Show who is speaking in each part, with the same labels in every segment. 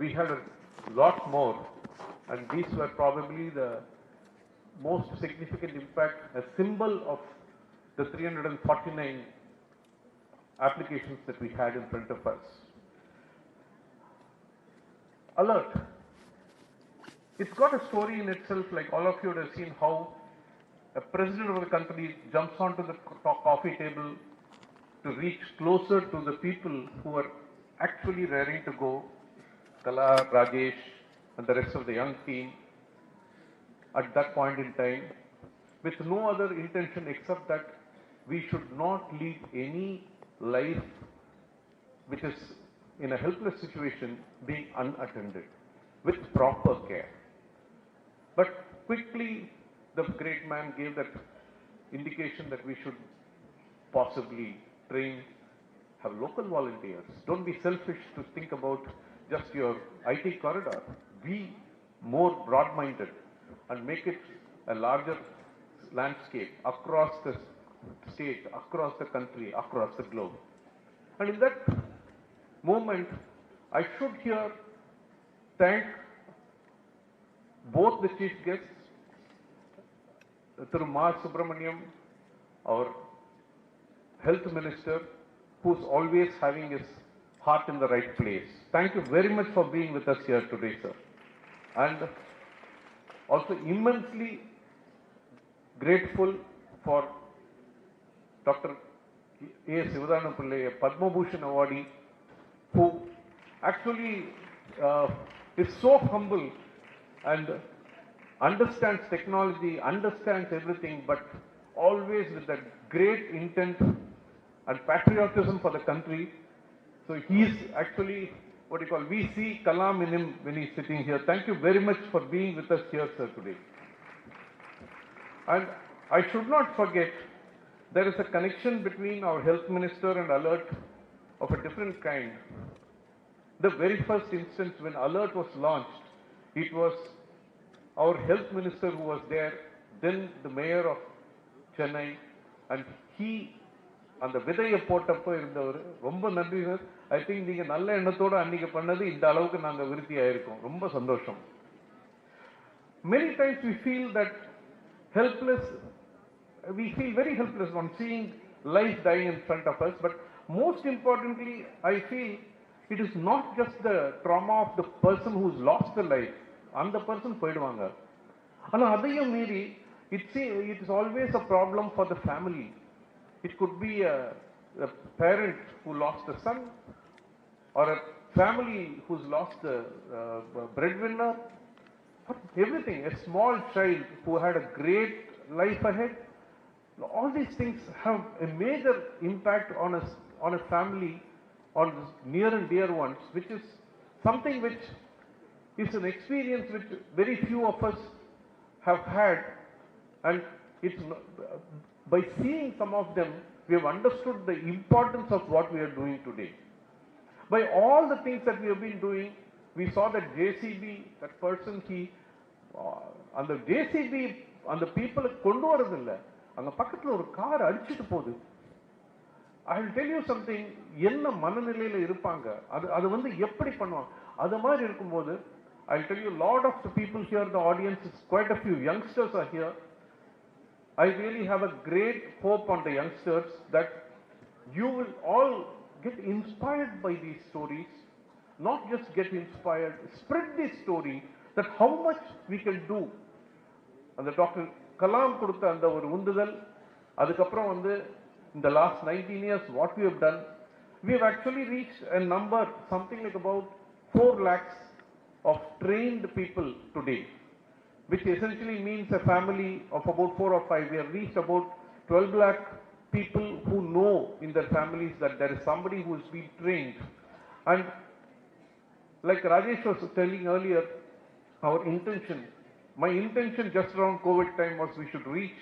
Speaker 1: we had a lot more, and these were probably the most significant impact, a symbol of the 349 applications that we had in front of us. Alert. It's got a story in itself, like all of you would have seen how a president of the country jumps onto the coffee table to reach closer to the people who are actually raring to go, Kala, Rajesh, and the rest of the young team at that point in time, with no other intention except that we should not leave any life which is in a helpless situation being unattended, with proper care. But quickly, the great man gave that indication that we should possibly train, have local volunteers. Don't be selfish to think about just your IT corridor. Be more broad-minded and make it a larger landscape across the state, across the country, across the globe. And in that moment, I should here thank both the chief guests, Through Ma Subramaniam, our health minister, who's always having his heart in the right place. Thank you very much for being with us here today, sir. And also immensely grateful for Dr. A. Sivadana Pillai, a Padma Bhushan awardee, who actually is so humble and understands technology, understands everything, but always with that great intent and patriotism for the country. So he's actually, we see Kalam in him when he's sitting here. Thank you very much for being with us here, sir, today. And I should not forget, there is a connection between our health minister and Alert of a different kind. The very first instance when Alert was launched, it was our health minister who was there, then the mayor of Chennai, and he, அந்த விதையை போட்டப்போ இருந்தவர் ரொம்ப நன்றி sir. I think நீங்க நல்ல எண்ணத்தோட அன்னைக்கு பண்ணது இந்த அளவுக்கு நாங்க விருத்தி ஆயிருக்கோம். ரொம்ப சந்தோஷம். Many times we feel that helpless, we feel very helpless on seeing life dying in front of us, but most importantly I feel it is not just the trauma of the person who's lost the life. அந்த person போயிடுவாங்க. ஆனா அதையும் மீறி it is always a problem for the family. It could be a parent who lost a son, or a family who's lost the breadwinner, everything, a small child who had a great life ahead. All these things have a major impact on a family, on near and dear ones, which is something which is an experience which very few of us have had, and it's by seeing some of them, we have understood the importance of what we are doing today. By all the things that we have been doing, we saw that JCB, that person, and the JCB, and the people kondu varadilla, anga pakkathula oru car adichittu podu. I will tell you something, enna mananilaila irupanga, adu vandu eppadi பண்ணுவாங்க, அது மாதிரி இருக்கும்போது, I will tell you, a lot of the people here, the audience, quite a few youngsters are here. I really have a great hope on the youngsters that you will all get inspired by these stories, not just get inspired, spread this story that how much we can do. And the Dr. Kalam கொடுத்த அந்த ஒரு உந்துதல், அதுக்கப்புறம் வந்து in the last 19 years what we have done, we have actually reached a number, something like about 4 lakhs of trained people today, which essentially means a family of about 4 or 5. We have reached about 12 lakh people who know in their families that there is somebody who is being trained. And like Rajesh was telling earlier, our intention, my intention just around COVID time was we should reach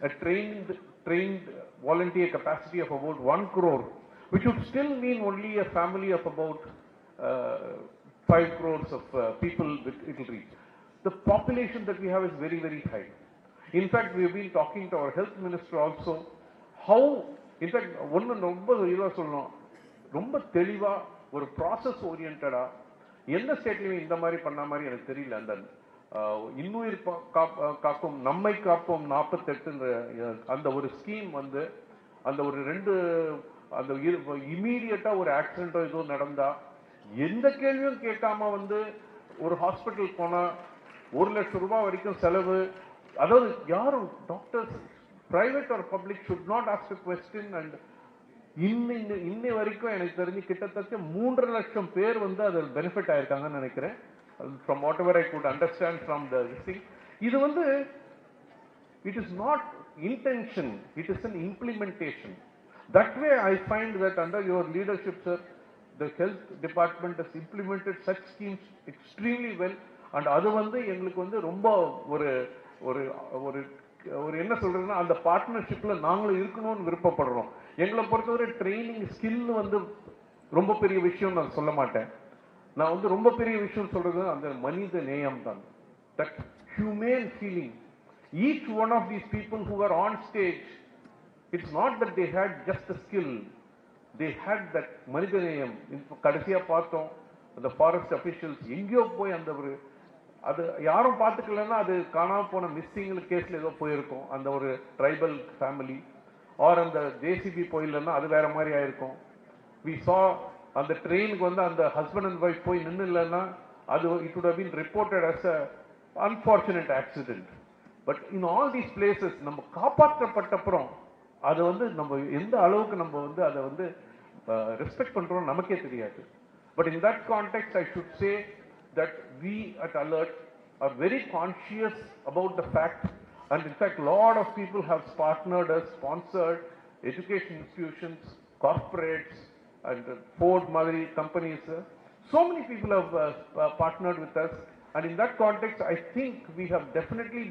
Speaker 1: a trained volunteer capacity of about 1 crore, which would still mean only a family of about 5 crores of people it will reach. The population that we have is very, very high. In fact, we have been talking to our health minister also, how, in fact, ஒன்று ரொம்ப இதாக சொல்லணும், ரொம்ப தெளிவாக ஒரு process ஓரியன்டாக எந்த ஸ்டேட்லையும் இந்த மாதிரி பண்ண மாதிரி எனக்கு தெரியல. அந்த இன்னுயிர் காக்கும் நம்மை காப்போம் 48 அந்த ஒரு ஸ்கீம் வந்து அந்த ஒரு 2 அந்த இமீடியட்டா ஒரு ஆக்சிடென்ட்டோ ஏதோ நடந்தா எந்த கேள்வியும் கேட்காம வந்து ஒரு ஹாஸ்பிட்டல் போனா 1 லட்சம் ரூபாய் வரைக்கும் செலவு. அதாவது யாரும் doctors private or public should not ask a question. And இன்னை வரைக்கும் எனக்கு தெரிஞ்சு கிட்டத்தட்ட 3.5 லட்சம் பேர் வந்து அதில் பெனிஃபிட் ஆயிருக்காங்கன்னு நினைக்கிறேன். From whatever I could understand from the thing, இது வந்து it is not intention, it is an implementation. That way I find that under your leadership, sir, the health department has implemented such schemes extremely well. And அது வந்து எங்களுக்கு வந்து ரொம்ப ஒரு ஒரு ஒரு ஒரு என்ன சொல்றதுன்னா அந்த பார்ட்னர்ஷிப்ல நாங்களும் இருக்கணும்னு விருப்பப்படுறோம். எங்களை பொறுத்தவரை ட்ரைனிங் ஸ்கில் வந்து ரொம்ப பெரிய விஷயம் நான் சொல்ல மாட்டேன். நான் வந்து ரொம்ப பெரிய விஷயம் சொல்றது அந்த மனித நேயம் தான். That humane feeling. Each one of these people who were on stage, it's not that they had just the skill, they had that மனித நேயம். கடைசியா பார்த்தோம் அந்த ஃபாரஸ்ட் அபிஷியல்ஸ் எங்கேயோ போய் அந்த ஒரு அது யாரும் பார்த்துக்கலன்னா அது காணாம போன மிஸ்ஸிங் கேஸ்ல ஏதோ போயிருக்கும் அந்த ஒரு ட்ரைபல் ஃபேமிலி. ஆர் அந்த ஜேசிபி போயிடலன்னா அது வேற மாதிரி ஆயிருக்கும். We saw அந்த ட்ரெயினுக்கு வந்து அந்த ஹஸ்பண்ட் அண்ட் ஒய்ஃப் போய் நின்று இல்லைன்னா அது it would have been reported as a unfortunate accident. But in all these places நம்ம காப்பாற்றப்பட்டப்புறம் அது வந்து நம்ம எந்த அளவுக்கு நம்ம வந்து அதை வந்து ரெஸ்பெக்ட் பண்றோம் நமக்கே தெரியாது. But in that context I should say that we at Alert are very conscious about the fact, and in fact lot of people have partnered us, sponsored education institutions, corporates and Ford Madri companies. So many people have partnered with us, and in that context I think we have definitely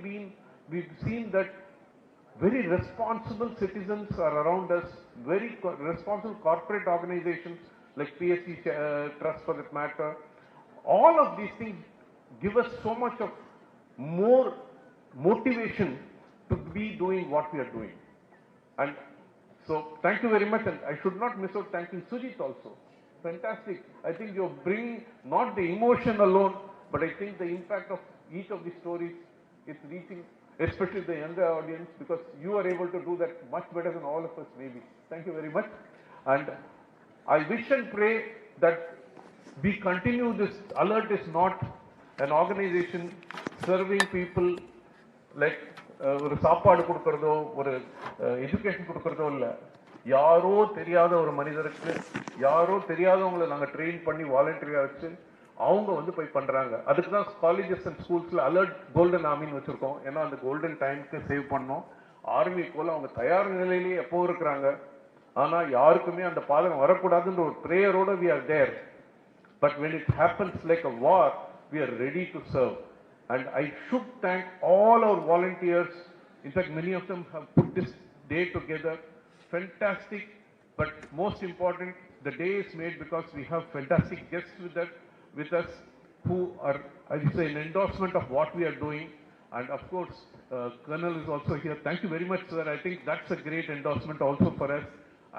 Speaker 1: we've seen that very responsible citizens are around us, very responsible corporate organizations like PSC Trust for that matter. All of these things give us so much of more motivation to be doing what we are doing. And so thank you very much, and I should not miss out thanking Sujit also. Fantastic. I think you're bringing not the emotion alone, but I think the impact of each of these stories is reaching especially the younger audience, because you are able to do that much better than all of us maybe. Thank you very much. And I wish and pray that we continue this. Alert is not an organization serving people like ஒரு சாப்பாடு கொடுக்கறதோ ஒரு education கொடுக்கறதோ இல்லை. யாரோ தெரியாத ஒரு மனிதருக்கு யாரோ தெரியாதவங்களை நாங்கள் ட்ரெயின் பண்ணி வாலண்டியரா வச்சு அவங்க வந்து போய் பண்றாங்க. அதுக்கு தான் காலேஜஸ் அண்ட் ஸ்கூல்ஸ்ல அலர்ட் கோல்டன் ஆர்மின்னு வச்சிருக்கோம். ஏன்னா அந்த கோல்டன் டைமுக்கு சேவ் பண்ணோம். ஆர்மி போல அவங்க தயார் நிலையிலேயே எப்போ இருக்கிறாங்க. ஆனா யாருக்குமே அந்த பாதகம் வரக்கூடாதுன்ற ஒரு பிரேயரோட we are there. But when it happens like a war, we are ready to serve. And I should thank all our volunteers. In fact, many of them have put this day together. Fantastic. But most important, the day is made because we have fantastic guests with us who are, I would say, an endorsement of what we are doing. And of course, Colonel is also here. Thank you very much, sir. I think that's a great endorsement also for us.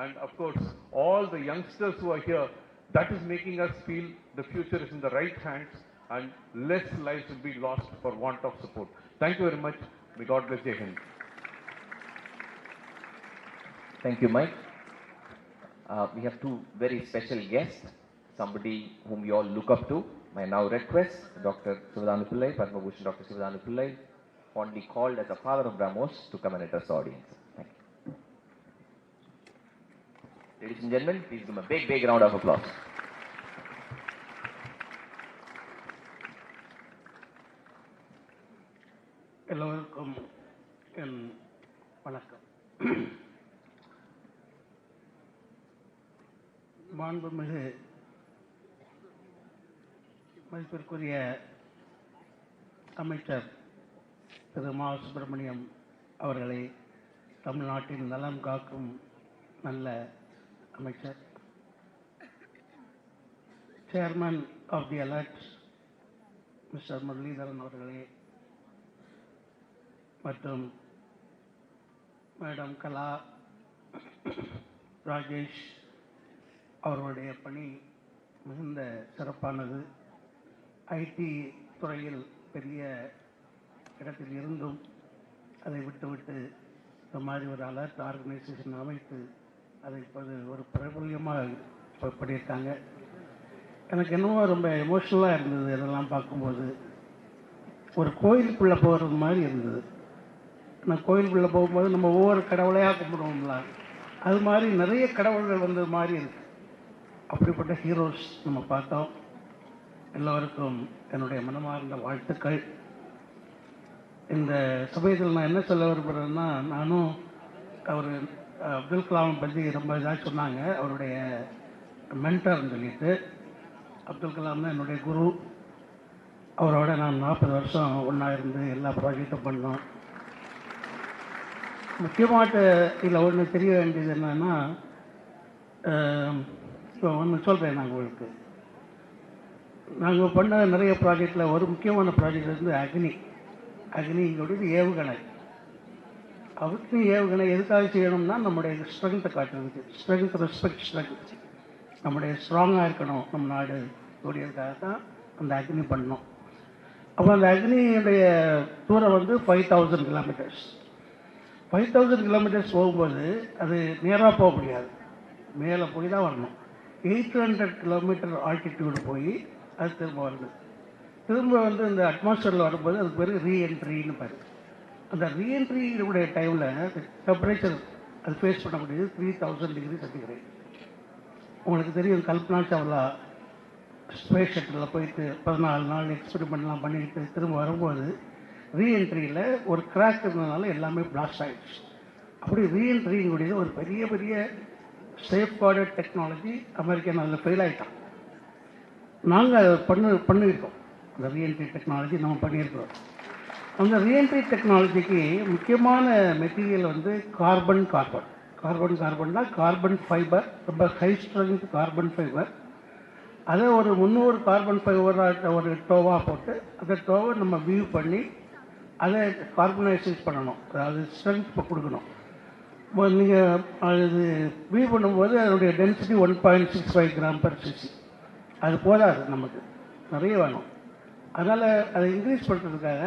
Speaker 1: And of course, all the youngsters who are here, that is making us feel the future is in the right hands and less lives will be lost for want of support. Thank you very much. May God bless you.
Speaker 2: Thank you, Mike. We have two very special guests, somebody whom you all look up to. My now request Dr. Sivadanu Pillai, Padma Bhushan Dr. Sivadanu Pillai, fondly called as the father of Brahmos, to come and address the audience. Thank you. Ladies and gentlemen, please give him a big, big round of applause.
Speaker 3: எல்லோருக்கும் என் வணக்கம். மாண்புமிகு மதிப்பிற்குரிய அமைச்சர் திரு மா சுப்பிரமணியம் அவர்களை, தமிழ்நாட்டின் நலம் காக்கும் நல்ல அமைச்சர், chairman of the Alert mister Muralitharan அவர்களே, மற்றும் மேடம் கலா, ராஜேஷ் அவர்களுடைய பணி மிகுந்த சிறப்பானது. ஐடி துறையில் பெரிய இடத்தில் இருந்தும் அதை விட்டுவிட்டு இந்த மாதிரி ஒரு அலர்ட் ஆர்கனைசேஷன் அமைத்து அதை இப்போது ஒரு பிரபல்யமாக பண்ணியிருக்காங்க. எனக்கு என்னவோ ரொம்ப எமோஷ்னலாக இருந்தது. இதெல்லாம் பார்க்கும்போது ஒரு கோயிலுக்குள்ளே போகிறது மாதிரி இருந்தது. நான் கோயிலுக்குள்ளே போகும்போது நம்ம ஒவ்வொரு கடவுளையாக கும்பிடுவோம்ல, அது மாதிரி நிறைய கடவுள்கள் வந்தது மாதிரி இருக்குது. அப்படிப்பட்ட ஹீரோஸ் நம்ம பார்த்தோம். எல்லோருக்கும் என்னுடைய மனமார்ந்த வாழ்த்துக்கள். இந்த சமயத்தில் நான் என்ன சொல்ல விரும்புகிறேன்னா, நானும் அவர் அப்துல் கலாம் பற்றி ரொம்ப இதாக சொன்னாங்க. அவருடைய மென்டர்னு சொல்லிட்டு, அப்துல் கலாம் தான் என்னுடைய குரு. அவரோட நான் 40 வருஷம் ஒன்றா இருந்து எல்லா ப்ராஜெக்டும் பண்ணோம். முக்கியமாட்ட இதில் ஒன்று தெரிய வேண்டியது என்னென்னா, இப்போ ஒன்று சொல்கிறேன். நாங்கள் உங்களுக்கு நாங்கள் பண்ண நிறைய ப்ராஜெக்டில் ஒரு முக்கியமான ப்ராஜெக்ட் வந்து அக்னிங்கிறது ஏவுகணை. அக்னி ஏவுகணை எதுக்காக செய்யணும்னா, நம்முடைய ஸ்ட்ரென்த்தை காட்டுறதுக்கு, ரெஸ்பெக்ட் நம்முடைய ஸ்ட்ராங்காக இருக்கணும் நம்ம நாடு கூடியதுக்காக தான் அந்த அக்னி பண்ணோம். அப்போ அந்த அக்னியுடைய தூரம் வந்து 5000 கிலோமீட்டர்ஸ். 5000 கிலோமீட்டர்ஸ் போகும்போது அது நேராக போக முடியாது, மேலே போய் தான் வரணும். 800 கிலோமீட்டர் ஆல்டிடியூடு போய் அது திரும்ப வருது. திரும்ப வந்து இந்த அட்மாஸ்பியரில் வரும்போது அதுக்கு பேர் ரீஎன்ட்ரின்னு பேர். அந்த ரீஎன்ட்ரியுடைய டைமில் டெம்பரேச்சர் அது ஃபேஸ் பண்ண முடியுது 3000 டிகிரி சென்டிகிரேட். உங்களுக்கு தெரியும், கல்பனா சாவ்லா ஸ்பேஸ் ஷட்டிலில் போயிட்டு 14 நாள் எக்ஸ்பெரிமெண்ட்லாம் பண்ணிட்டு திரும்ப வரும்போது ரீஎன்ட்ரியில் ஒரு கிராக் இருந்ததுனால எல்லாமே பிளாஸ்ட் ஆகிடுச்சு. அப்படி ரீஎன்ட்ரிங்குடைய ஒரு பெரிய பெரிய சேஃப்கார்டட் டெக்னாலஜி அமெரிக்கன் அதில் ஃபெயில் ஆகிட்டான். நாங்கள் அதை பண்ணியிருக்கோம். அந்த ரீஎன்ட்ரி டெக்னாலஜி நம்ம பண்ணியிருக்கிறோம். அந்த ரீஎன்ட்ரி டெக்னாலஜிக்கு முக்கியமான மெட்டீரியல் வந்து கார்பன் தான் கார்பன் ஃபைபர், ரொம்ப ஹை ஸ்ட்ரென்த் கார்பன் ஃபைபர். அதை ஒரு 300 கார்பன் ஃபைபராக ஒரு டோவாக போட்டு அந்த டோவை நம்ம வியூ பண்ணி அதை கார்பனைசைஸ் பண்ணணும், அதாவது ஸ்ட்ரென்த் கொடுக்கணும். நீங்கள் அது வியூ பண்ணும்போது அதனுடைய டென்சிட்டி 1.65 கிராம்/cc. அது போதாது, நமக்கு நிறைய வேணும். அதனால் அதை இன்க்ரீஸ் பண்ணுறதுக்காக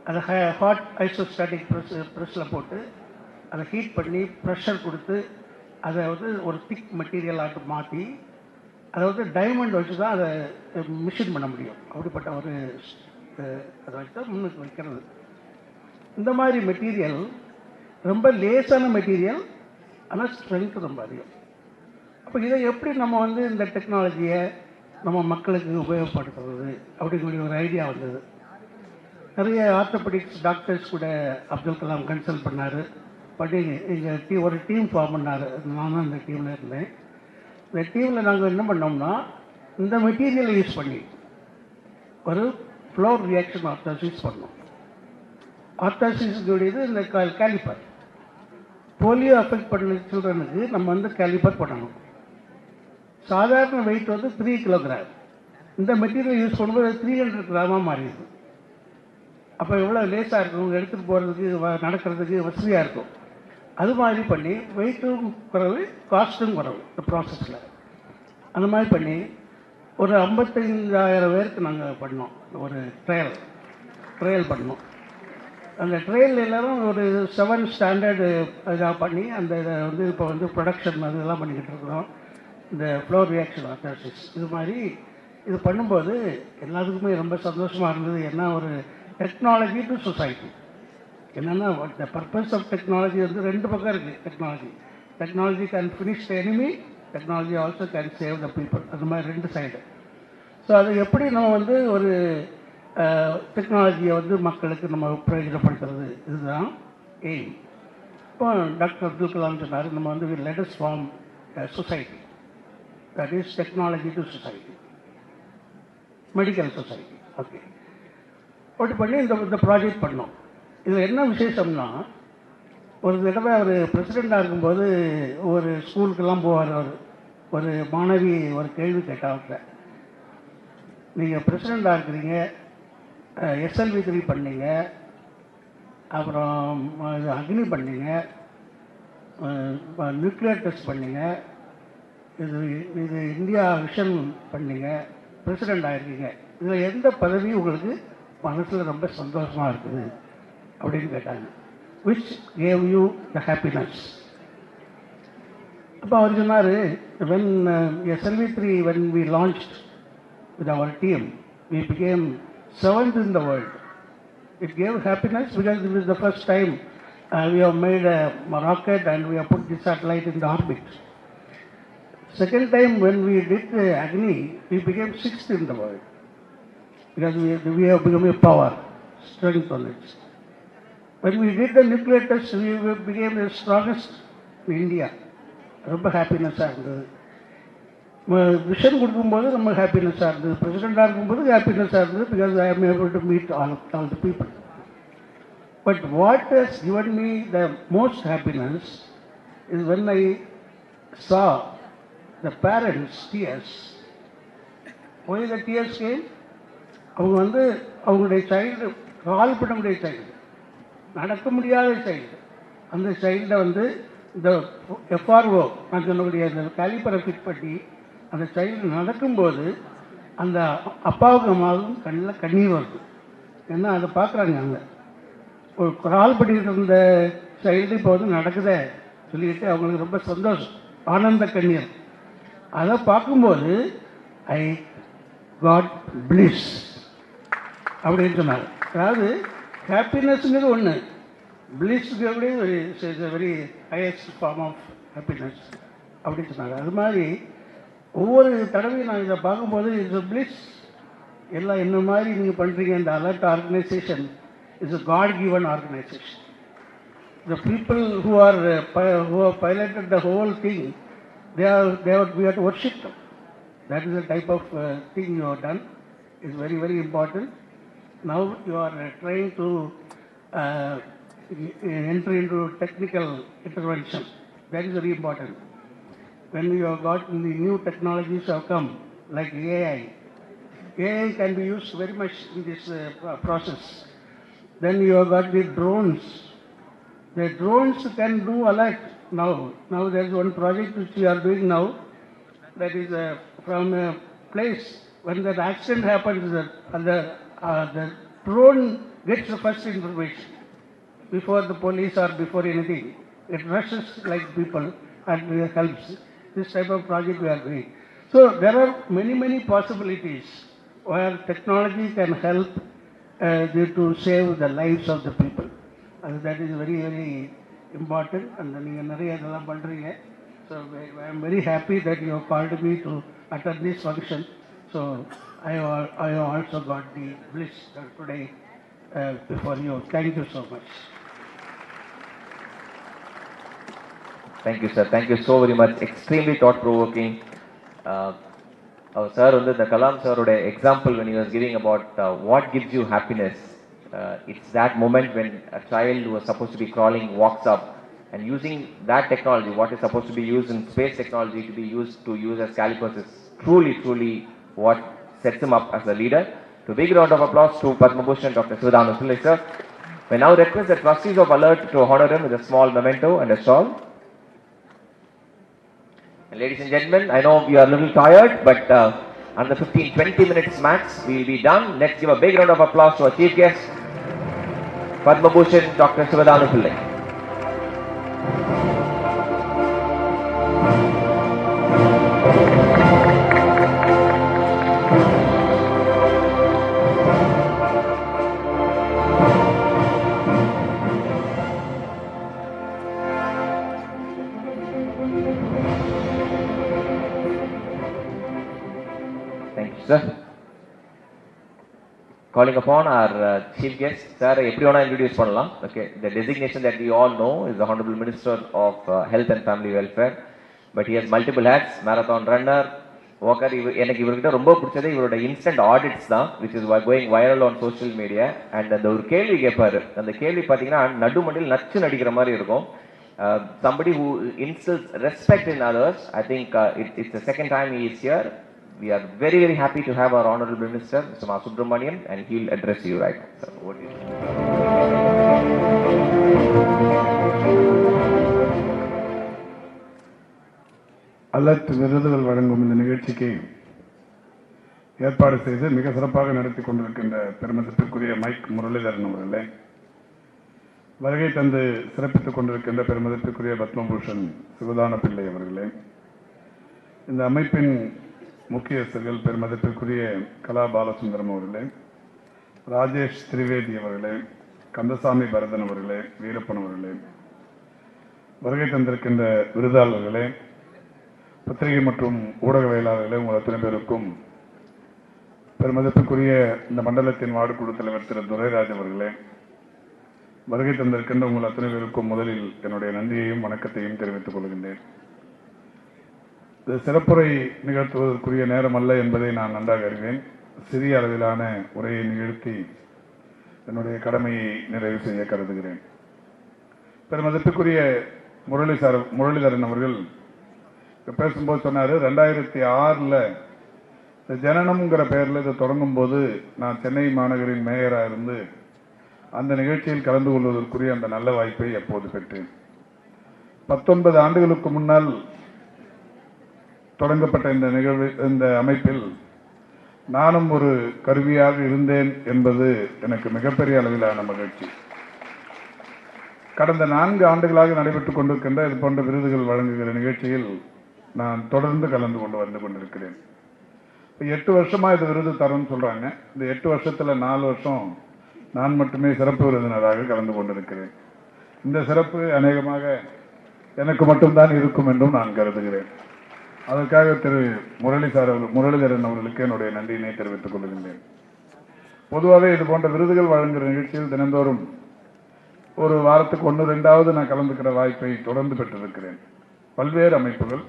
Speaker 3: அதை ஹாட் ஐசோஸ்டாட்டிக் ப்ரெஸ்ஸில் போட்டு அதை ஹீட் பண்ணி ப்ரெஷர் கொடுத்து அதை வந்து ஒரு திக் மெட்டீரியலாக மாற்றி அதை வந்து டைமண்ட் வச்சு தான் அதை மிஷின் பண்ண முடியும். அப்படிப்பட்ட ஒரு அதை வச்சு தான் முன்னுக்கு வைக்கிறது. இந்த மாதிரி மெட்டீரியல் ரொம்ப லேசான மெட்டீரியல், ஆனால் ஸ்ட்ரென்த் ரொம்ப அதிகம். அப்போ இதை எப்படி நம்ம வந்து இந்த டெக்னாலஜியை நம்ம மக்களுக்கு உபயோகப்படுத்துறது அப்படிங்கிற ஒரு ஐடியா வந்தது. நிறைய ஆர்த்தோபெடிக்ஸ் டாக்டர்ஸ் கூட அப்துல் கலாம் கன்சல்ட் பண்ணார். பண்ணி எங்கள் ஒரு டீம் ஃபார்ம் பண்ணார். நானும் இந்த டீமில் இருந்தேன். இந்த டீமில் நாங்கள் என்ன பண்ணோம்னா, இந்த மெட்டீரியலை யூஸ் பண்ணி ஒரு ஃப்ளோர் ரியாக்ஷன் ஆர்த்தாசிஸ் பண்ணோம். ஆர்த்தாசிஸ்னுடையது இந்த கேலிப்பர். போலியோ அஃபெக்ட் பண்ண சில்ட்ரனுக்கு நம்ம வந்து கேலிப்பர் பண்ணணும். சாதாரண வெயிட் வந்து 3 கிலோகிராம். இந்த மெட்டீரியல் யூஸ் பண்ணும்போது 300 கிராமாக மாறிடுது. அப்போ எவ்வளோ லேஸாக இருக்கும், எடுத்துகிட்டு போகிறதுக்கு நடக்கிறதுக்கு வசதியாக இருக்கும். அது மாதிரி பண்ணி வெயிட்டும் குறைவு, காஸ்ட்டும் குறைவு இந்த ப்ராசஸில். அந்த மாதிரி பண்ணி ஒரு 55,000 பேருக்கு நாங்கள் பண்ணோம். ஒரு ட்ரையல் பண்ணோம். அந்த ட்ரையல் எல்லோரும் ஒரு 7 ஸ்டாண்டர்டு இதாக பண்ணி அந்த இதை வந்து இப்போ வந்து ப்ரொடக்ஷன் அதெல்லாம் பண்ணிக்கிட்டு இருக்கிறோம். இந்த ஃப்ளோர் ரியாக்ஷன் ஆர்த்தாசிஸ் இது மாதிரி இது பண்ணும்போது எல்லாத்துக்குமே ரொம்ப சந்தோஷமாக இருந்தது. ஏன்னா ஒரு டெக்னாலஜி டு சொசைட்டி. என்னென்னா த பர்பஸ் ஆஃப் டெக்னாலஜி வந்து 2 பக்கம் இருக்குது. Technology can finish the enemy, technology also can save the people. அது மாதிரி 2 சைடு. ஸோ அதை எப்படி நம்ம வந்து ஒரு டெக்னாலஜியை வந்து மக்களுக்கு நம்ம பிரயோஜனப்படுத்துறது, இதுதான் எய்ம். இப்போ டாக்டர் அப்துல் கலாம் சொன்னார், நம்ம வந்து let us form society, that is technology to society, medical society. Okay, அப்படி பண்ணி இந்த ப்ராஜெக்ட் பண்ணோம். இதில் என்ன விசேஷம்னா, ஒரு தடவை அவர் பிரசிடெண்ட்டாக இருக்கும்போது ஒரு ஸ்கூலுக்கெல்லாம் போவார். ஒரு மாணவி ஒரு கேள்வி கேட்டாங்க, நீங்கள் பிரசிடெண்ட்டாக இருக்கிறீங்க, SLV 3 பண்ணீங்க, அப்புறம் அக்னி பண்ணீங்க, நியூக்ளியர் டெஸ்ட் பண்ணீங்க, இது இந்தியா விஷன் பண்ணீங்க, பிரசிடெண்ட் ஆகிருக்கீங்க, இதில் எந்த பதவி உங்களுக்கு மனசில் ரொம்ப சந்தோஷமாக இருக்குது அப்படின்னு கேட்டாங்க. which gave you the happiness? அப்போ அவர் சொன்னார், when SLV3 when we launched with our team, we became 7th in the world. It gave happiness because it was the first time we have made a rocket and we have put the satellite in the orbit. Second time when we did Agni, we became 6th in the world because we have become a power, strength on it. When we did the nuclear test, we became the strongest in India. ரொம்ப ஹாப்பினஸ்ஸாக இருந்தது. Vision கொடுக்கும்போது ரொம்ப ஹாப்பினஸ்ஸாக இருந்தது. பிரசிடெண்ட்டாக இருக்கும்போது ஹாப்பினஸ்ஸாக இருந்தது because I am able to meet all the people. But what has given me the most happiness is when I saw the parents' tears. Why the tears came? அவங்க அவங்களுடைய child, கால் பண்ணக்கூடிய சைல்டு, நடக்க முடியாத சைல்டு, அந்த சைல்டை இந்த எஃப்ஆர்ஓ நான் சொன்னக்கூடிய அந்த கேலிப்பரை fit பண்ணி அந்த சைல்டு நடக்கும்போது அந்த அப்பாவுக்கு அம்மாவுக்கும் கண்ணில் கண்ணீர் வருது. ஏன்னா அதை பார்க்குறாங்க. அங்கே ஒரு கால் பண்ணிட்டு இருந்த சைல்டு இப்போ நடக்குதே சொல்லிக்கிட்டு அவங்களுக்கு ரொம்ப சந்தோஷம், ஆனந்த கண்ணீர். அதை பார்க்கும்போது ஐ காட் பிளிஸ் அப்படின்னு சொன்னாங்க. அதாவது ஹாப்பினஸ்ங்கிறது ஒன்று, பிளிஸ்ங்கிறது very highest form of happiness அப்படின்னு சொன்னாங்க. அது மாதிரி ஒவ்வொரு தடவையும் நான் இதை பார்க்கும்போது இட்ஸ் பிளிஸ். எல்லாம் என்ன மாதிரி நீங்கள் பண்ணுறீங்க. இந்த alert organisation is a God given organization. The people who have piloted the whole thing, we have to worship them. That is the type of thing you have done. It's very, very important. Now you are trying to enter into technical intervention. That is very important. When you have got the new technologies have come, like AI can be used very much in this process. Then you have got the drones. The drones can do alert now. Now there is one project which we are doing now, that is from a place when the accident happens, the drone gets the first information before the police or before anything. It rushes like people and helps. This type of project we are doing. So there are many, many possibilities where technology can help to save the lives of the people. And that is very, very important. And நீங்கள் நிறைய இதெல்லாம் பண்ணுறீங்க. So I am very happy that you have called me to attend this function. So I have also got the bliss today before you. Thank you so much.
Speaker 2: Thank you, sir. Thank you so very much. Extremely thought-provoking. Our sir, the Kalam sir, example when he was giving about what gives you happiness. It's that moment when a child who was supposed to be crawling walks up, and using that technology, what is supposed to be used in space technology to be used to use as calipers, is truly, truly what sets him up as a leader. So big round of applause to Padma Bhushan Dr. Sivadanu Pillai sir. We now request the trustees of Alert to honor him with a small memento and a shawl. And ladies and gentlemen, I know we are a little tired, but under 15-20 minutes max, we will be done. Let's give a big round of applause to our chief guest, Padma Bhushan Dr. Sivadanu Pillai. Sir, calling upon our chief guest, sir, everyone introduce pannalam. Okay, the designation that we all know is the Honorable Minister of Health and Family Welfare, but he has multiple hats: marathon runner, walker. எனக்கு இவர்கிட்ட ரொம்ப பிடிச்சது இவரோட instant audits தான், which is going viral on social media. And அந்த ஒரு கேள்வி கேட்பாரு. அந்த கேள்வி பார்த்தீங்கன்னா நடுமண்டில் நச்சு நடிக்கிற மாதிரி இருக்கும். Somebody who instills respect in others. I think it's the second time he is here. We are very, very happy to have our Honorable Minister, Mr. Ma Subramaniam, and he will address you right now. Sir, over to you.
Speaker 4: Alert விருதுகள் வழங்கும் இந்த நிகழ்ச்சிக்கு ஏற்பாடு செய்து மிக சிறப்பாக நடத்தி கொண்டிருக்கின்ற பெருமதிப்பிற்குரிய மைக் முரளிதரன் அவர்களே, வருகை தந்து சிறப்பித்துக் கொண்டிருக்கின்ற பெருமதிப்பிற்குரிய பத்மபூஷன் சிவதான பிள்ளை அவர்களே, இந்த அமைப்பின் முக்கியஸ்தர்கள் பெருமதிப்பிற்குரிய கலா பாலசுந்தரம் அவர்களே, ராஜேஷ் திரிவேதி அவர்களே, கந்தசாமி பரதன் அவர்களே, வீரப்பன் அவர்களே, வருகை தந்திருக்கின்ற விருதாளர்களே, பத்திரிகை மற்றும் ஊடகவியலாளர்களே, உங்கள் அத்தனை பேருக்கும் பெருமதிப்புக்குரிய இந்த மண்டலத்தின் வார்டு குழு தலைவர் திரு துரைராஜ் அவர்களே, வருகை தந்திருக்கின்ற உங்கள் அத்தனை பேருக்கும் முதலில் என்னுடைய நன்றியையும் வணக்கத்தையும் தெரிவித்துக் கொள்கின்றேன். இது சிறப்புரை நிகழ்த்துவதற்குரிய நேரம் அல்ல என்பதை நான் நன்றாக அறிவேன். சிறிய அளவிலான உரையை நிகழ்த்தி என்னுடைய கடமையை நிறைவு செய்ய கருதுகிறேன். பெருமதிப்புக்குரிய முரளிதரன் அவர்கள் பேசும்போது சொன்னார், 2006 ஜனனம்ங்கிற பெயரில் இதை தொடங்கும் போது நான் சென்னை மாநகரின் மேயராக இருந்து அந்த நிகழ்ச்சியில் கலந்து கொள்வதற்குரிய அந்த நல்ல வாய்ப்பை எப்போது பெற்றேன். 19 ஆண்டுகளுக்கு முன்னால் தொடங்கப்பட்ட இந்த அமைப்பில் நானும் ஒரு கருவியாக இருந்தேன் என்பது எனக்கு மிகப்பெரிய அளவிலான மகிழ்ச்சி. கடந்த 4 ஆண்டுகளாக நடைபெற்றுக் கொண்டிருக்கின்ற இது போன்ற விருதுகள் வழங்குகிற நிகழ்ச்சியில் நான் தொடர்ந்து கலந்து வந்து கொண்டிருக்கிறேன். 8 வருஷமா இது விருது தரணும்னு சொல்றாங்க. இந்த 8 வருஷத்துல 4 வருஷம் நான் மட்டுமே சிறப்பு விருந்தினராக கலந்து கொண்டிருக்கிறேன். இந்த சிறப்பு அநேகமாக எனக்கு மட்டும்தான் இருக்கும் என்றும் நான் கருதுகிறேன். அதற்காக திரு முரளிதரன் அவர்களுக்கு என்னுடைய நன்றியினை தெரிவித்துக் கொள்கின்றேன். பொதுவாகவே இது போன்ற விருதுகள் வழங்குகிற நிகழ்ச்சியில் தினந்தோறும் ஒரு வாரத்துக்கு 1-2 நான் கலந்துக்கிற வாய்ப்பை தொடர்ந்து பெற்றிருக்கிறேன். பல்வேறு அமைப்புகள்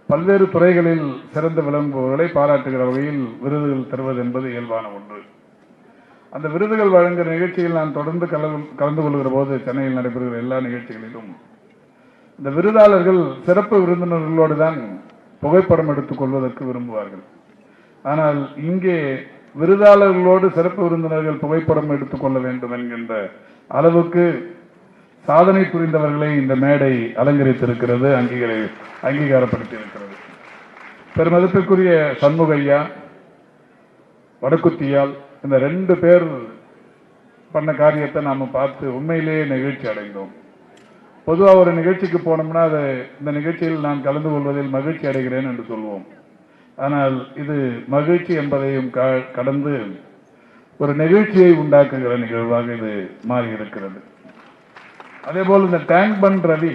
Speaker 4: பல்வேறு துறைகளில் சிறந்து விளங்குபவர்களை பாராட்டுகிற வகையில் விருதுகள் தருவது என்பது இயல்பான ஒன்று. அந்த விருதுகள் வழங்குகிற நிகழ்ச்சியில் நான் தொடர்ந்து கலந்து கொள்கிற போது சென்னையில் நடைபெறுகிற எல்லா நிகழ்ச்சிகளிலும் இந்த விருதாளர்கள் சிறப்பு விருந்தினர்களோடு தான் புகைப்படம் எடுத்துக் கொள்வதற்கு விரும்புவார்கள். ஆனால் இங்கே விருதாளர்களோடு சிறப்பு விருந்தினர்கள் புகைப்படம் எடுத்துக் கொள்ள வேண்டும் என்கின்ற அளவுக்கு சாதனை புரிந்தவர்களை இந்த மேடை அலங்கரித்திருக்கிறது, அங்கீகாரப்படுத்தி இருக்கிறது. பெருமதிப்பிற்குரிய சண்முகையா, வடக்குத்தியால் இந்த 2 பேர் பண்ண காரியத்தை நாம பார்த்து உண்மையிலேயே நெகிழ்ச்சி அடைந்தோம். பொதுவாக ஒரு நிகழ்ச்சிக்கு போனோம்னா இந்த நிகழ்ச்சியில் நான் கலந்து கொள்வதில் மகிழ்ச்சி அடைகிறேன் என்று சொல்வோம். ஆனால் இது மகிழ்ச்சி என்பதையும் கடந்து ஒரு நிகழ்ச்சியை உண்டாக்குகிற நிகழ்வாக இது மாறி இருக்கிறது. அதேபோல் இந்த டேங்க் பன் ரவி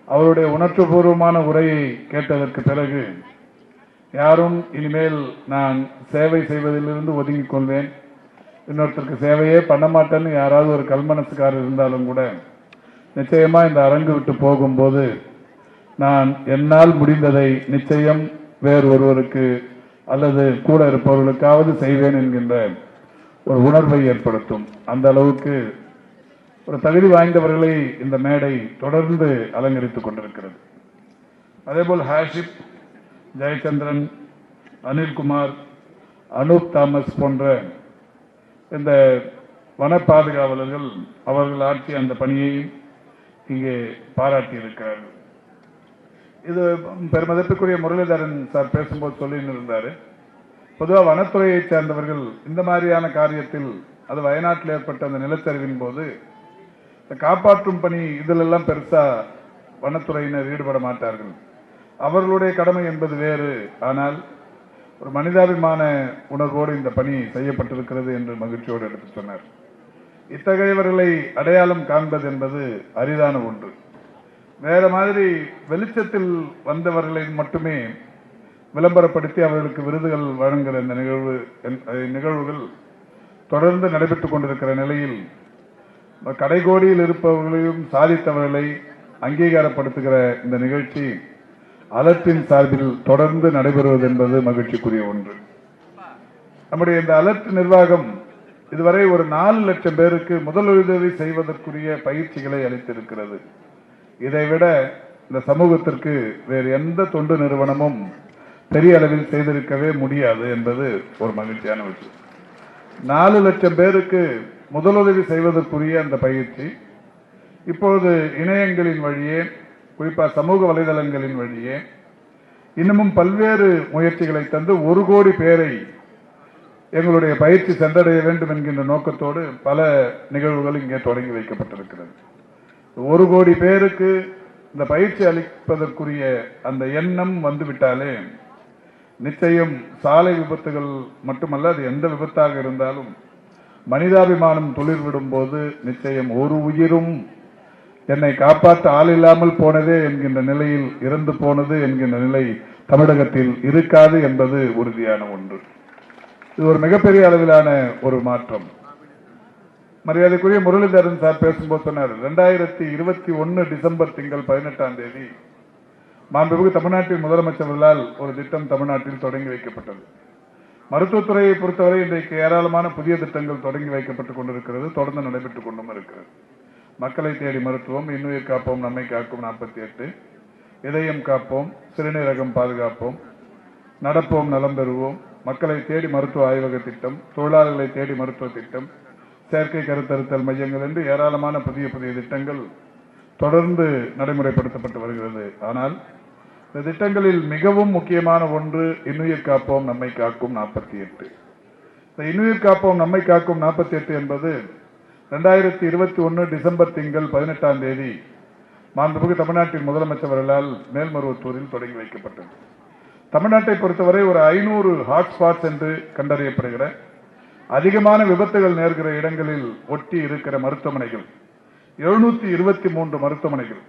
Speaker 4: அவருடைய உணர்வுபூர்வமான உரையை கேட்டதற்கு பிறகு யாரும் இனிமேல் நான் சேவை செய்வதிலிருந்து ஒதுங்கிக் கொள்வேன், இன்னொருத்தருக்கு சேவையே பண்ண மாட்டேன்னு யாராவது ஒரு கல்மனசுக்காரர் இருந்தாலும் கூட நிச்சயமா இந்த அரங்கு விட்டு போகும்போது நான் என்னால் முடிந்ததை நிச்சயம் வேறு ஒருவருக்கு அல்லது கூட இருப்பவர்களுக்காவது செய்வேன் என்கின்ற ஒரு உணர்வை ஏற்படுத்தும். அந்த அளவுக்கு ஒரு தகுதி வாய்ந்தவர்களை இந்த மேடை தொடர்ந்து அலங்கரித்துக் கொண்டிருக்கிறது. அதேபோல் ஹாஷிப், ஜெயச்சந்திரன், அனில்குமார், அனூப் தாமஸ் போன்ற இந்த வன பாதுகாவலர்கள் அவர்கள் ஆற்றிய அந்த பணியை இங்கே பாராட்டி இருக்கிறார்கள். இது பெருமதிப்புக்குரிய முரளிதரன் சார் பேசும்போது சொல்லியிருந்தாரு, பொதுவாக வனத்துறையை சேர்ந்தவர்கள் இந்த மாதிரியான காரியத்தில், அது வயநாட்டில் ஏற்பட்ட அந்த நிலச்சரிவின் போது காப்பாற்றும் பணி இதிலெல்லாம் பெருசா வனத்துறையினர் ஈடுபட மாட்டார்கள். அவர்களுடைய கடமை என்பது வேறு. ஆனால் ஒரு மனிதாபிமான உணர்வோடு இந்த பணி செய்யப்பட்டிருக்கிறது என்று மகிழ்ச்சியோடு எடுத்து சொன்னார். இத்தகையவர்களை அடையாளம் காண்பது என்பது அரிதான ஒன்று. வேற மாதிரி வெளிச்சத்தில் வந்தவர்களை மட்டுமே விளம்பரப்படுத்தி அவர்களுக்கு விருதுகள் வழங்குகிற இந்த நிகழ்வுகள் தொடர்ந்து நடைபெற்றுக் கொண்டிருக்கிற நிலையில் கடைகோடியில் இருப்பவர்களையும் சாதித்தவர்களை அங்கீகாரப்படுத்துகிற இந்த நிகழ்ச்சி அலர்ட்டின் சார்பில் தொடர்ந்து நடைபெறுவது என்பது மகிழ்ச்சிக்குரிய ஒன்று. நம்முடைய இந்த அலர்ட் நிர்வாகம் இதுவரை ஒரு 4 லட்சம் பேருக்கு முதலுதவி செய்வதற்குரிய பயிற்சிகளை அளித்திருக்கிறது. இதைவிட இந்த சமூகத்திற்கு வேறு எந்த தொண்டு நிறுவனமும் பெரிய அளவில் செய்திருக்கவே முடியாது என்பது ஒரு மகிழ்ச்சியான விஷயம். 4 லட்சம் பேருக்கு முதலுதவி செய்வதற்குரிய அந்த பயிற்சி இப்பொழுது இணையங்களின் வழியே, குறிப்பாக சமூக வலைதளங்களின் வழியே இன்னமும் பல்வேறு முயற்சிகளை தந்து 1 கோடி பேரை எங்களுடைய பயிற்சி சென்றடைய வேண்டும் என்கின்ற நோக்கத்தோடு பல நிகழ்வுகள் இங்கே தொடங்கி வைக்கப்பட்டிருக்கிறது. 1 கோடி பேருக்கு இந்த பயிற்சி அளிப்பதற்குரிய அந்த எண்ணம் வந்துவிட்டாலே நிச்சயம் சாலை விபத்துகள் மட்டுமல்ல, அது எந்த விபத்தாக இருந்தாலும் மனிதாபிமானம் துளிர்விடும் போது நிச்சயம் ஒரு உயிரும் என்னை காப்பாற்ற ஆள் இல்லாமல் போனதே என்கின்ற நிலையில் இறந்து போனது என்கின்ற நிலை தமிழகத்தில் இருக்காது என்பது உறுதியான ஒன்று. இது ஒரு மிகப்பெரிய அளவிலான ஒரு மாற்றம். மரியாதைக்குரிய முரளிதரன் சார் பேசும்போது சொன்னார், 2021 டிசம்பர் திங்கள் 18ஆம் தேதி மாண்புமிகு தமிழ்நாட்டின் முதலமைச்சர்களால் ஒரு திட்டம் தமிழ்நாட்டில் தொடங்கி வைக்கப்பட்டது. மருத்துவத்துறையை பொறுத்தவரை இன்றைக்கு ஏராளமான புதிய திட்டங்கள் தொடங்கி வைக்கப்பட்டுக் கொண்டிருக்கிறது, தொடர்ந்து நடைபெற்றுக் கொண்டும் இருக்கிறது. மக்களை தேடி மருத்துவம், இன்னுயிர் காப்போம் நம்மை காக்கும் 48, இதயம் காப்போம், சிறுநீரகம் பாதுகாப்போம், நடப்போம் நலம் பெறுவோம், மக்களை தேடி மருத்துவ ஆய்வக திட்டம், தொழிலாளர்களை தேடி மருத்துவ திட்டம், செயற்கை கருத்தறுத்தல் மையங்கள் என்று ஏராளமான புதிய புதிய திட்டங்கள் தொடர்ந்து நடைமுறைப்படுத்தப்பட்டு வருகிறது. ஆனால் இந்த திட்டங்களில் மிகவும் முக்கியமான ஒன்று இன்னுயிர் காப்போம் நம்மை காக்கும் 48. இந்த இன்னுயிர் காப்போம் நம்மை காக்கும் 48 என்பது 2021 டிசம்பர் திங்கள் 18ஆம் தேதி மாண்புமிகு தமிழ்நாட்டின் முதலமைச்சர்களால் மேல்மருவத்தூரில் தொடங்கி வைக்கப்பட்டது. தமிழ்நாட்டை பொறுத்தவரை ஒரு 500 ஹாட்ஸ்பாட்ஸ் என்று கண்டறியப்படுகிற அதிகமான விபத்துகள் நேர்கிற இடங்களில் ஒட்டி இருக்கிற மருத்துவமனைகள் 723 மருத்துவமனைகள்,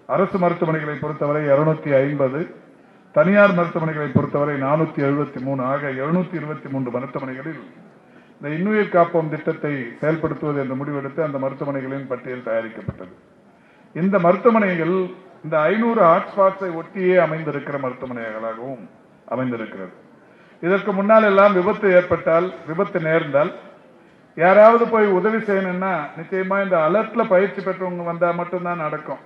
Speaker 4: அரசு மருத்துவமனைகளை பொறுத்தவரை 250, தனியார் மருத்துவமனைகளை பொறுத்தவரை 473 ஆக 723 மருத்துவமனைகளில் இந்த இன்னுயிர் காப்போம் திட்டத்தை செயல்படுத்துவது என்ற முடிவெடுத்து அந்த மருத்துவமனைகளின் பட்டியல் தயாரிக்கப்பட்டது. இந்த மருத்துவமனைகள் இந்த 500 ஹாட்ஸ்பாட்ஸை ஒட்டியே அமைந்திருக்கிற மருத்துவமனைகளாகவும் அமைந்திருக்கிறது. இதற்கு முன்னால் எல்லாம் விபத்து ஏற்பட்டால், விபத்து நேர்ந்தால் யாராவது போய் உதவி செய்யணும்னா நிச்சயமா இந்த அலர்ட்ல பயிற்சி பெற்றவங்க வந்தா மட்டும்தான் நடக்கும்.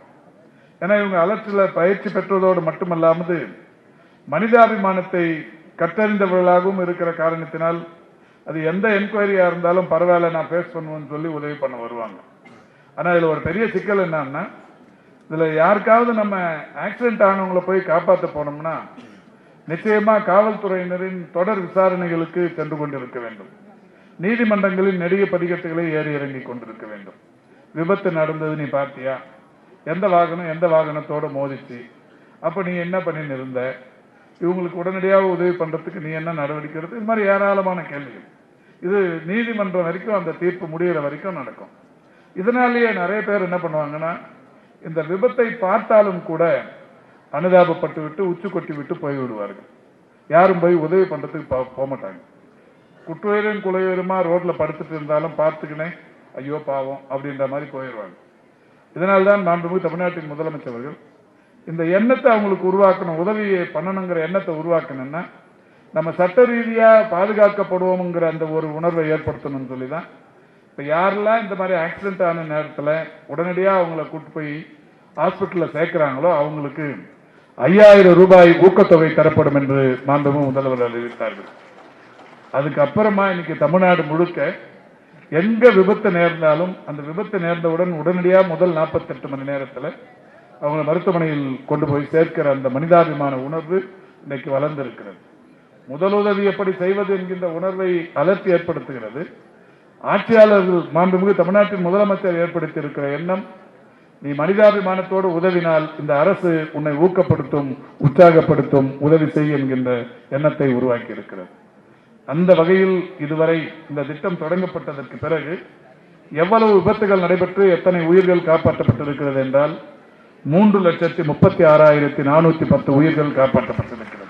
Speaker 4: ஏன்னா இவங்க அலர்ட்ல பயிற்சி பெற்றதோடு மட்டுமல்லாமல் மனிதாபிமானத்தை கற்றறிந்தவர்களாகவும் இருக்கிற காரணத்தினால் அது எந்த என்கொயரியா இருந்தாலும் பரவாயில்ல நான் பேஸ் பண்ணுவேன்னு சொல்லி உதவி பண்ண வருவாங்க. ஆனா இதுல ஒரு பெரிய சிக்கல் என்னன்னா, இதுல யாருக்காவது நம்ம ஆக்சிடென்ட் ஆனவங்களை போய் காப்பாற்ற போனோம்னா நிச்சயமா காவல்துறையினரின் தொடர் விசாரணைகளுக்கு சென்று கொண்டிருக்க வேண்டும். நீதிமன்றங்களின் நெடிய படிக்கட்டுகளை ஏறி இறங்கி கொண்டிருக்க வேண்டும். விபத்து நடந்தது, நீ பார்த்தியா, எந்த வாகனம் எந்த வாகனத்தோட மோதிச்சு, அப்ப நீ என்ன பண்ணின்னு இருந்த, இவங்களுக்கு உடனடியாக உதவி பண்றதுக்கு நீ என்ன நடவடிக்கை எடுத்து, இது மாதிரி ஏராளமான கேள்விகள். இது நீதிமன்றம் வரைக்கும் அந்த தீர்ப்பு முடிகிற வரைக்கும் நடக்கும். இதனாலேயே நிறைய பேர் என்ன பண்ணுவாங்கன்னா, இந்த விபத்தை பார்த்தாலும் கூட அனுதாபப்பட்டு விட்டு உச்சு கொட்டி விட்டு போய்விடுவார்கள். யாரும் போய் உதவி பண்றதுக்கு போக மாட்டாங்க. குற்றுயிரும் குலையுமா ரோட்ல படுத்துட்டு இருந்தாலும் பார்த்துக்கினே ஐயோ பாவம் அப்படின்ற மாதிரி போயிடுவாங்க. இதனால்தான் மாண்புமிகு தமிழ்நாட்டின் முதலமைச்சர்கள் இந்த எண்ணத்தை அவங்களுக்கு உருவாக்கணும், உதவியை பண்ணணுங்கிற எண்ணத்தை உருவாக்கணும்னா நம்ம சட்ட ரீதியா பாதுகாக்கப்படுவோம்ங்கிற அந்த ஒரு உணர்வை ஏற்படுத்தணும்னு சொல்லிதான் இப்ப யாரெல்லாம் இந்த மாதிரி ஆக்சிடென்ட் ஆன நேரத்தில் உடனடியா அவங்கள கூட்டு போய் ஹாஸ்பிட்டல்ல சேர்க்கிறாங்களோ அவங்களுக்கு 5000 ரூபாய் ஊக்கத்தொகை தரப்படும் என்று மாண்புமிகு முதல்வர் அறிவித்தார்கள். அதுக்கப்புறமா இன்னைக்கு தமிழ்நாடு முழுக்க எங்க விபத்து நேர்ந்தாலும் அந்த விபத்து நேர்ந்தவுடன் உடனடியாக முதல் 48 மணி நேரத்தில் அவங்களை மருத்துவமனையில் கொண்டு போய் சேர்க்கிற அந்த மனிதாபிமான உணர்வு இன்னைக்கு வளர்ந்திருக்கிறது. முதலுதவி எப்படி செய்வது என்கின்ற உணர்வை அலர்த்தி ஏற்படுத்துகிறது. ஆட்சியாளர்கள் மாண்புமிகு தமிழ்நாட்டின் முதலமைச்சர் ஏற்படுத்தி இருக்கிற எண்ணம், நீ மனிதாபிமானத்தோடு உதவினால் இந்த அரசு உன்னை ஊக்கப்படுத்தும், உற்சாகப்படுத்தும், உதவி செய் என்கின்ற எண்ணத்தை உருவாக்கி இருக்கிறது. அந்த வகையில் இதுவரை இந்த திட்டம் தொடங்கப்பட்டதற்கு பிறகு எவ்வளவு விபத்துகள் நடைபெற்று எத்தனை உயிர்கள் காப்பாற்றப்பட்டிருக்கிறது என்றால் 3,36,410 உயிர்கள் காப்பாற்றப்பட்டிருக்கிறது.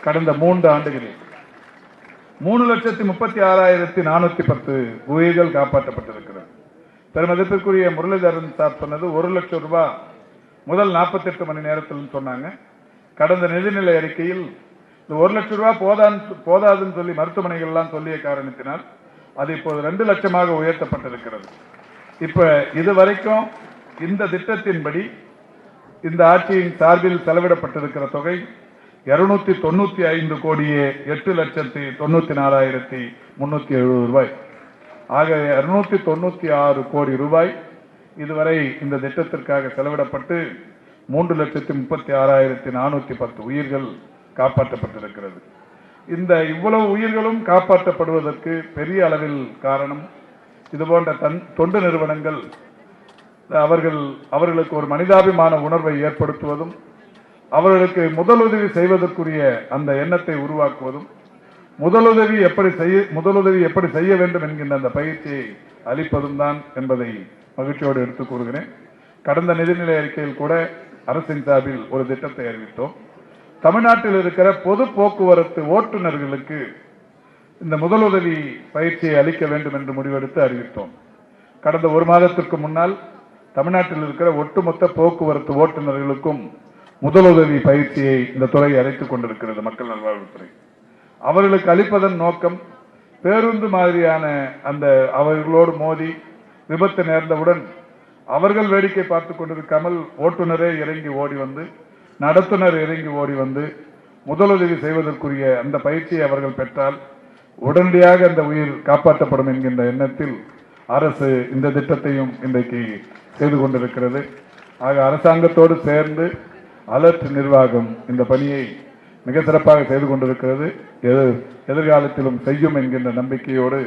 Speaker 4: கடந்த 3 ஆண்டுகளில் 3,36,410 உயிர்கள் காப்பாற்றப்பட்டிருக்கிறது. பெருமதிப்பிற்குரிய முரளிதரன் சார் சொன்னது 1 லட்சம் ரூபாய் முதல் 48 மணி நேரத்தில் சொன்னாங்க. கடந்த நிதிநிலை அறிக்கையில் இந்த 1 லட்சம் ரூபாய் போதாதுன்னு சொல்லி மருத்துவமனைகள் எல்லாம் சொல்லிய காரணத்தினால் அது இப்போது 2 லட்சமாக உயர்த்தப்பட்டிருக்கிறது. இப்ப இதுவரைக்கும் இந்த திட்டத்தின்படி இந்த ஆட்சியின் சார்பில் செலவிடப்பட்டிருக்கிற தொகை 295 கோடியே 8,94,370 ரூபாய். ஆக 296 கோடி ரூபாய் இதுவரை இந்த திட்டத்திற்காக செலவிடப்பட்டு 3,36,410 உயிர்கள் காப்பாற்றப்பட்டிருக்கிறது. இந்த இவ்வளவு உயிர்களும் காப்பாற்றப்படுவதற்கு பெரிய அளவில் காரணம் இதுபோன்ற தொண்டு நிறுவனங்கள் அவர்களுக்கு ஒரு மனிதாபிமான உணர்வை ஏற்படுத்துவதும், அவர்களுக்கு முதலுதவி செய்வதற்குரிய அந்த எண்ணத்தை உருவாக்குவதும், முதலுதவி எப்படி செய்ய வேண்டும் என்கின்ற அந்த பயிற்சியை அளிப்பதும் தான் என்பதை மகிழ்ச்சியோடு எடுத்துக் கூறுகிறேன். கடந்த நிதிநிலை அறிக்கையில் கூட அரசின் சார்பில் ஒரு திட்டத்தை அறிவித்தோம். தமிழ்நாட்டில் இருக்கிற பொது போக்குவரத்து ஓட்டுநர்களுக்கு இந்த முதலுதவி பயிற்சியை அளிக்க வேண்டும் என்று முடிவெடுத்து அறிவித்தோம். கடந்த ஒரு மாதத்திற்கு முன்னால் தமிழ்நாட்டில் இருக்கிற ஒட்டுமொத்த போக்குவரத்து ஓட்டுநர்களுக்கும் முதலுதவி பயிற்சியை இந்த துறை அளித்துக் கொண்டிருக்கிறது, மக்கள் நல்வாழ்வுத்துறை. அவர்களுக்கு அளிப்பதன் நோக்கம் பேருந்து மாதிரியான அந்த அவர்களோடு மோதி விபத்து நேர்ந்தவுடன் அவர்கள் வேடிக்கை பார்த்துக் கொண்டிருக்காமல் ஓட்டுநரே இறங்கி ஓடி வந்து, நடத்துனர் இறங்கி ஓடி வந்து முதலுதவி செய்வதற்குரிய அந்த பயிற்சியை அவர்கள் பெற்றால் உடனடியாக அந்த உயிர் காப்பாற்றப்படும் என்கின்ற எண்ணத்தில் அரசு இந்த திட்டத்தையும் இன்றைக்கு செய்து கொண்டிருக்கிறது. ஆக அரசாங்கத்தோடு சேர்ந்து அலர்ட் நிர்வாகம் இந்த பணியை மிக சிறப்பாக செய்து கொண்டிருக்கிறது. எதிர்காலத்திலும் செய்யும் என்கின்ற நம்பிக்கையோடு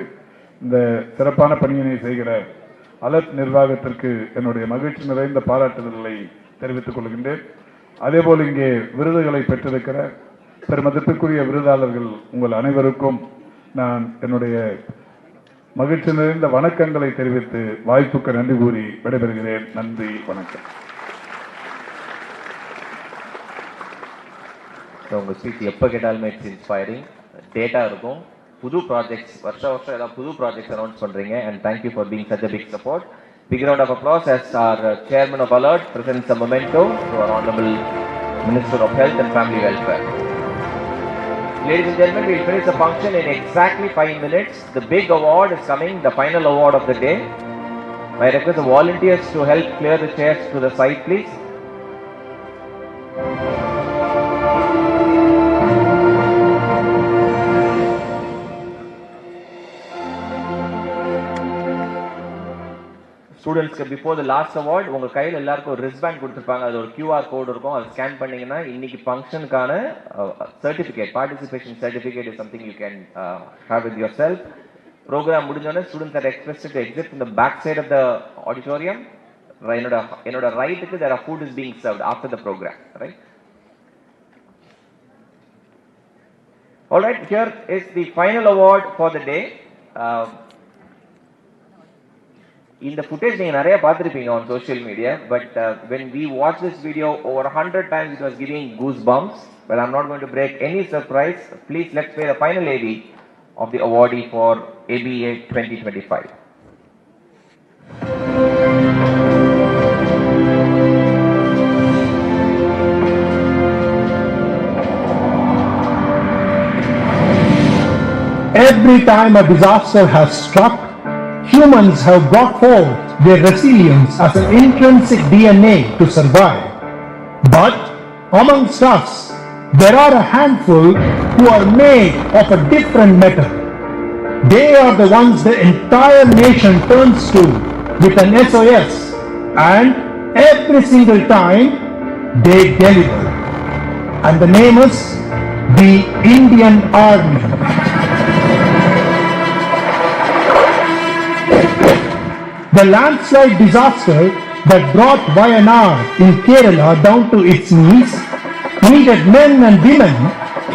Speaker 4: இந்த சிறப்பான பணியினை செய்கிற அலர்ட் நிர்வாகத்திற்கு என்னுடைய மகிழ்ச்சி நிறைந்த பாராட்டுதல்களை தெரிவித்துக் கொள்கின்றேன். அதேபோல் இங்கே விருதுகளை பெற்றிருக்கிற பெருமதிப்பிற்குரிய விருதாளர்கள் உங்கள் அனைவருக்கும் நான் என்னுடைய மகிழ்ச்சி நிறைந்த வணக்கங்களை தெரிவித்து வாய்ப்புக்கு நன்றி கூறி விடைபெறுகிறேன். நன்றி, வணக்கம்.
Speaker 2: உங்கள் ஸ்பீச் எப்போ கேட்டாலுமே இட்ஸ் இன்ஸ்பைரிங். டேட்டா இருக்கும், புது ப்ராஜெக்ட்ஸ் வருஷம் ஏதாவது புது ப்ராஜெக்ட்ஸ் அனௌன்ஸ் பண்ணுறீங்க. And thank you for being such a big support. Big round of applause as our Chairman of Alert presents a memento to our Honorable Minister of Health and Family Welfare. Ladies and gentlemen, we will finish the function in exactly 5 minutes. The big award is coming, the final award of the day. I request the volunteers to help clear the chairs to the side, please. ஸ்டூடெண்ட்ஸ்க்கு before the last award உங்கள் கையில் எல்லாருக்கும் ஒரு wrist pant கொடுத்துருப்பாங்க. அது ஒரு QR கோடு இருக்கும். அதை ஸ்கேன் பண்ணிங்கன்னா இன்னைக்கு ஃபங்க்ஷனுக்கான certificate, participation certificate is something you can have with yourself. Program முடிஞ்சோடனே students are expected to exit in the back side of the auditorium. என்னோட ரைட்டுக்கு there are food is being served after the program, right? Alright, here is the final award for the day. இந்த footage நீங்க நிறைய பார்த்திருப்பீங்க on social media, but when we watched this video over 100 times, it was giving goosebumps. But I'm not going to break any surprise. Please let's play the final AV of the awardee for ABA 2025.
Speaker 5: Every time a disaster has struck, humans have brought forth their resilience as an intrinsic DNA to survive. But amongst us, there are a handful who are made of a different metal. They are the ones the entire nation turns to with an SOS, and every single time they deliver. And the name is the Indian Army. The landslide disaster that brought Wayanad in Kerala down to its knees needed men and women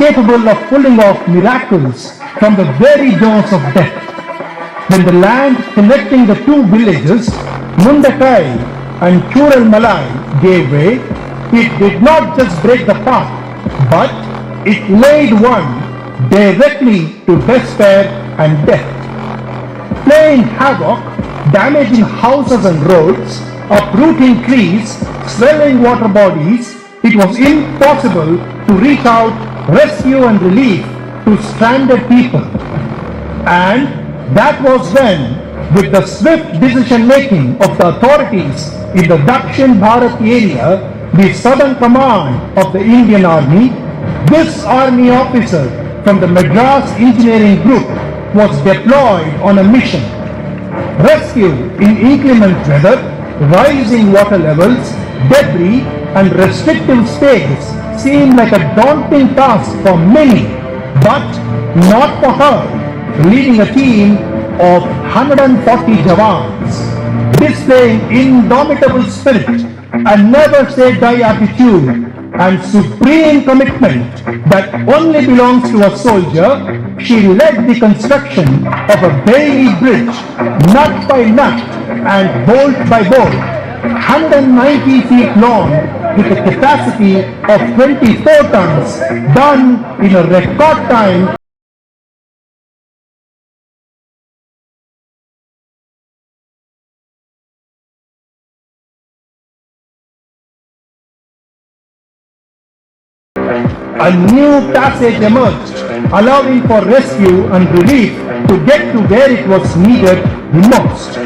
Speaker 5: capable of pulling off miracles from the very jaws of death. When the land connecting the two villages, Mundakai and Churalmalai, gave way, it did not just break the path, but it laid one directly to despair and death. Playing havoc, damaging houses and roads, uprooting trees, swelling water bodies, it was impossible to reach out, rescue and relief to stranded people. And that was when, with the swift decision making of the authorities in the Dakshin Bharat area, the southern command of the Indian Army, this army officer from the Madras Engineering Group was deployed on a mission. Rescue in inclement weather, rising water levels, debris and restrictive space seemed like a daunting task for many, but not for her, leading a team of 140 jawans, displaying indomitable spirit and never say die attitude and supreme commitment that only belongs to a soldier. She led the construction of a Bailey Bridge, nut by nut and bolt by bolt, 190 feet long with a capacity of 24 tons, done in a record time. A new passage emerged, allowing for rescue and relief to get to where it was needed the most.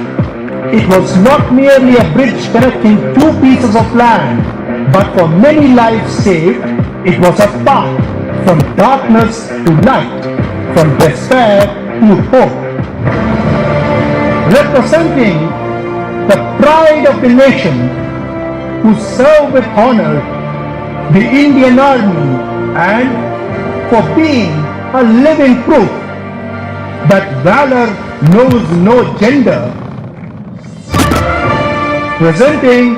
Speaker 5: It was not merely a bridge connecting two pieces of land, but for many lives saved, it was a path from darkness to light, from despair to hope. Representing the pride of the nation, who serve with honor the Indian Army, and for being a living proof that valor knows no gender. Presenting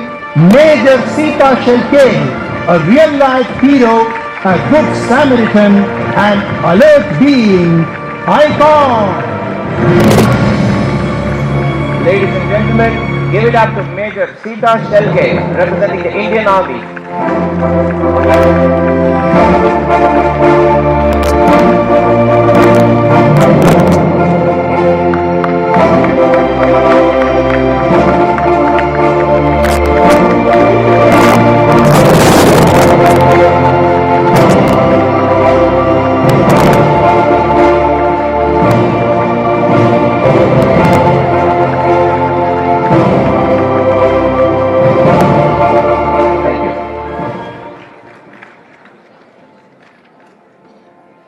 Speaker 5: Major Sita Shelke, a real-life hero, a good Samaritan, and alert being icon.
Speaker 2: Ladies and gentlemen, give it up to Major Sita Shelke, representing the Indian Army.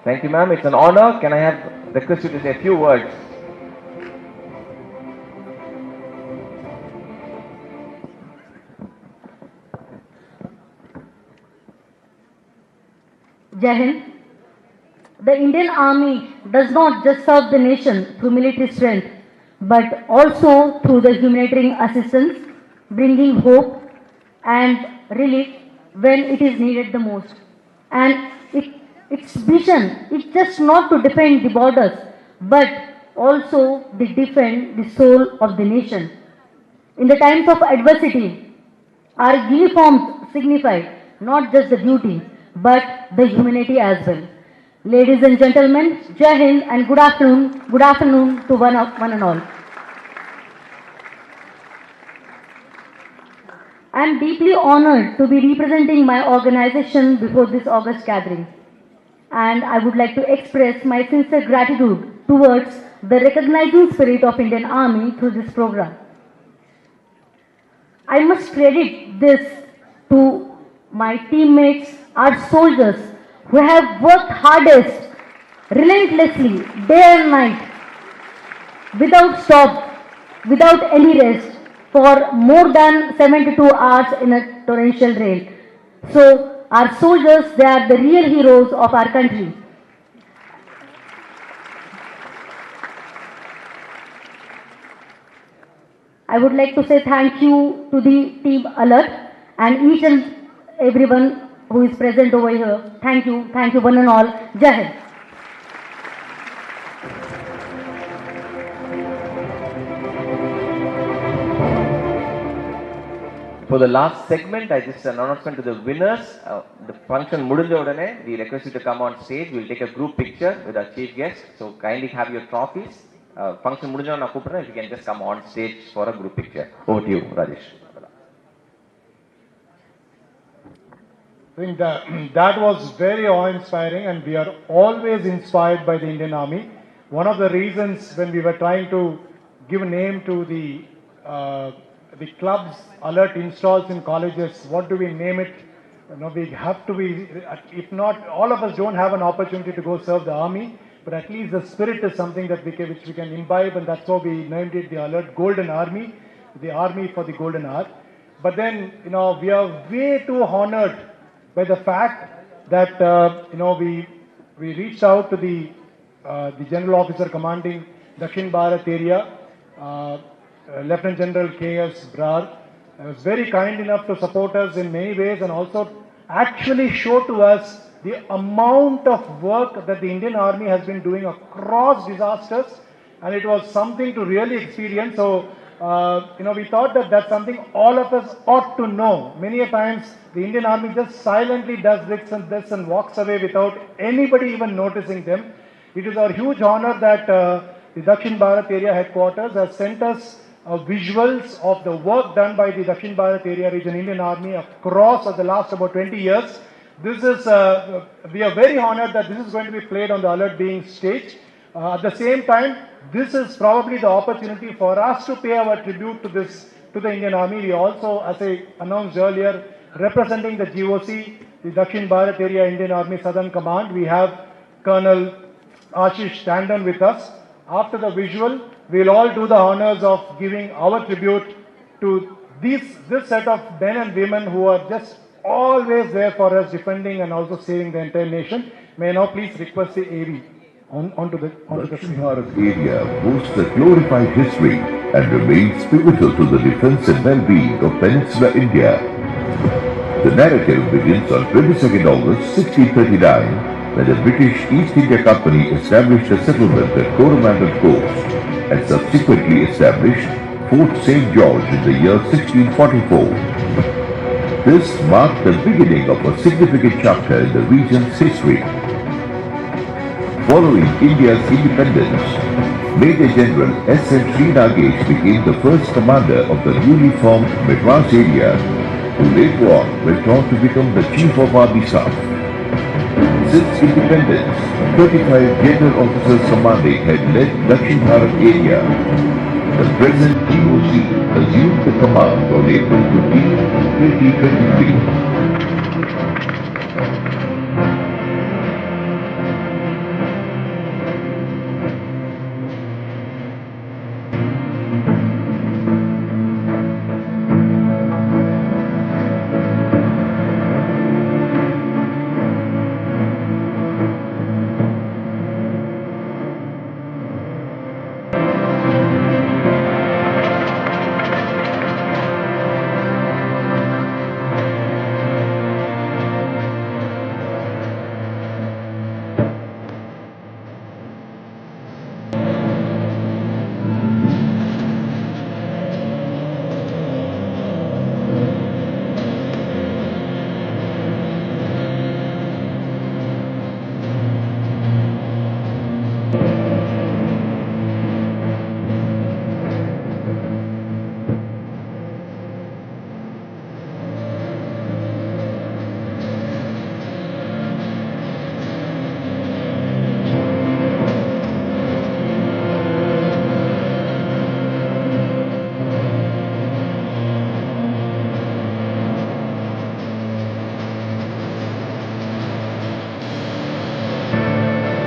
Speaker 2: Thank you, ma'am. It's an honor. Can I have request you to say a few words?
Speaker 6: Jai Hind. The Indian Army does not just serve the nation through military strength, but also through the humanitarian assistance, bringing hope and relief when it is needed the most. And its vision is just not to defend the borders, but also to defend the soul of the nation. In the times of adversity, our uniforms signify not just the duty, but the humanity as well. Ladies and gentlemen, Jai Hind and good afternoon to one and all. I am deeply honored to be representing my organization before this August gathering. And I would like to express my sincere gratitude towards the recognizing spirit of Indian Army through this program. I must credit this to my teammates, our soldiers, who have worked hardest, relentlessly, day and night, without stop, without any rest, for more than 72 hours in a torrential rain. So, our soldiers, they are the real heroes of our country. I would like to say thank you to the team Alert and each and everyone who is present over here. Thank you one and all. Jai Hind.
Speaker 2: For the last segment, I just announcement to the winners. The function mudunja udane, we request you to come on stage. We'll take a group picture with our chief guest. So kindly have your trophies. Function mudunja na kupra, if you can just come on stage for a group picture. Over to you, Rajesh.
Speaker 5: I think that was very awe-inspiring, and we are always inspired by the Indian Army. One of the reasons when we were trying to give a name to the clubs Alert installs in colleges, what do we name it? You know, we have to be, if not, all of us don't have an opportunity to go serve the army, but at least the spirit is something that which we can imbibe, and that's why we named it the Alert Golden Army, the Army for the Golden Hour. But then, we are way too honored by the fact that, we reached out to the General Officer commanding Dakshin Bharat area, Lieutenant General K.S. Brar, was very kind enough to support us in many ways and also actually show to us the amount of work that the Indian Army has been doing across disasters, and it was something to really experience. So, we thought that that's something all of us ought to know. Many a times, the Indian Army just silently does this and walks away without anybody even noticing them. It is our huge honor that the Dakshin Bharat area headquarters has sent us visuals of the work done by the Dakshin Bharat area region Indian Army across the last about 20 years. This is, we are very honored that this is going to be played on the alert being stage. At the same time, this is probably the opportunity for us to pay our tribute to the Indian Army. We also, as I announced earlier, representing the GOC, the Dakshin Bharat area Indian Army Southern Command, we have Colonel Ashish Tandon with us. After the visual, we'll all do the honors of giving our tribute to this set of men and women who are just always there for us, defending and also saving the entire nation. May I now please request the AV onto the
Speaker 7: Dakshin Bharat area boasts a glorified history and remains pivotal to the defense and well-being of Peninsular India. The narrative begins on 22nd August 1639 when the British East India Company established a settlement at Coromandel Coast and subsequently established Fort St. George in the year 1644. This marked the beginning of a significant chapter in the region's history. Following India's independence, Major General S.M. Srinagesh became the first commander of the newly formed Madras area, who later on went on to become the Chief of Army Staff. Since independence, 35 general officers commanding had led Dakshin Bharat area. The present GOC assumed the command on April 15, 2023.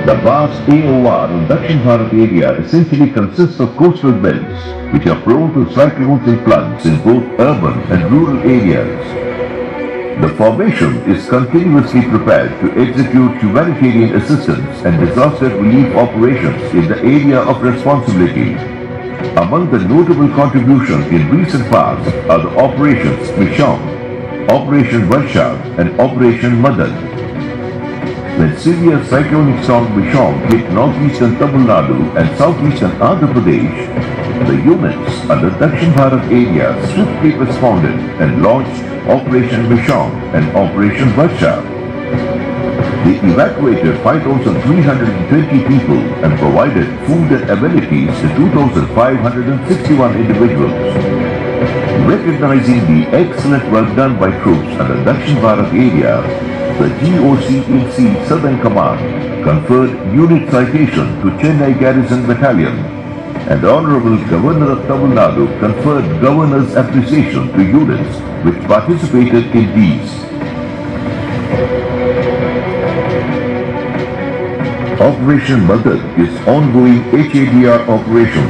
Speaker 7: The vast AOR of Dakshin Bharat area essentially consists of coastal belts which are prone to cyclones and floods in both urban and rural areas. The formation is continuously prepared to execute humanitarian assistance and disaster relief operations in the area of responsibility. Among the notable contributions in recent past are the Operations Misham, Operation Varsha and Operation Madan. When severe cyclonic storm Misham hit northeastern Tamil Nadu and southeastern Andhra Pradesh, the units under Dakshin Bharat area swiftly responded and launched Operation Misham and Operation Varsha. They evacuated 5,320 people and provided food and amenities to 2,561 individuals. Recognizing the excellent work done by troops under Dakshin Bharat area, the GOC Southern Command conferred unit citation to Chennai Garrison Battalion, and the Honorable Governor of Tamil Nadu conferred Governor's appreciation to units which participated in these. Operation Madan is ongoing HADR operation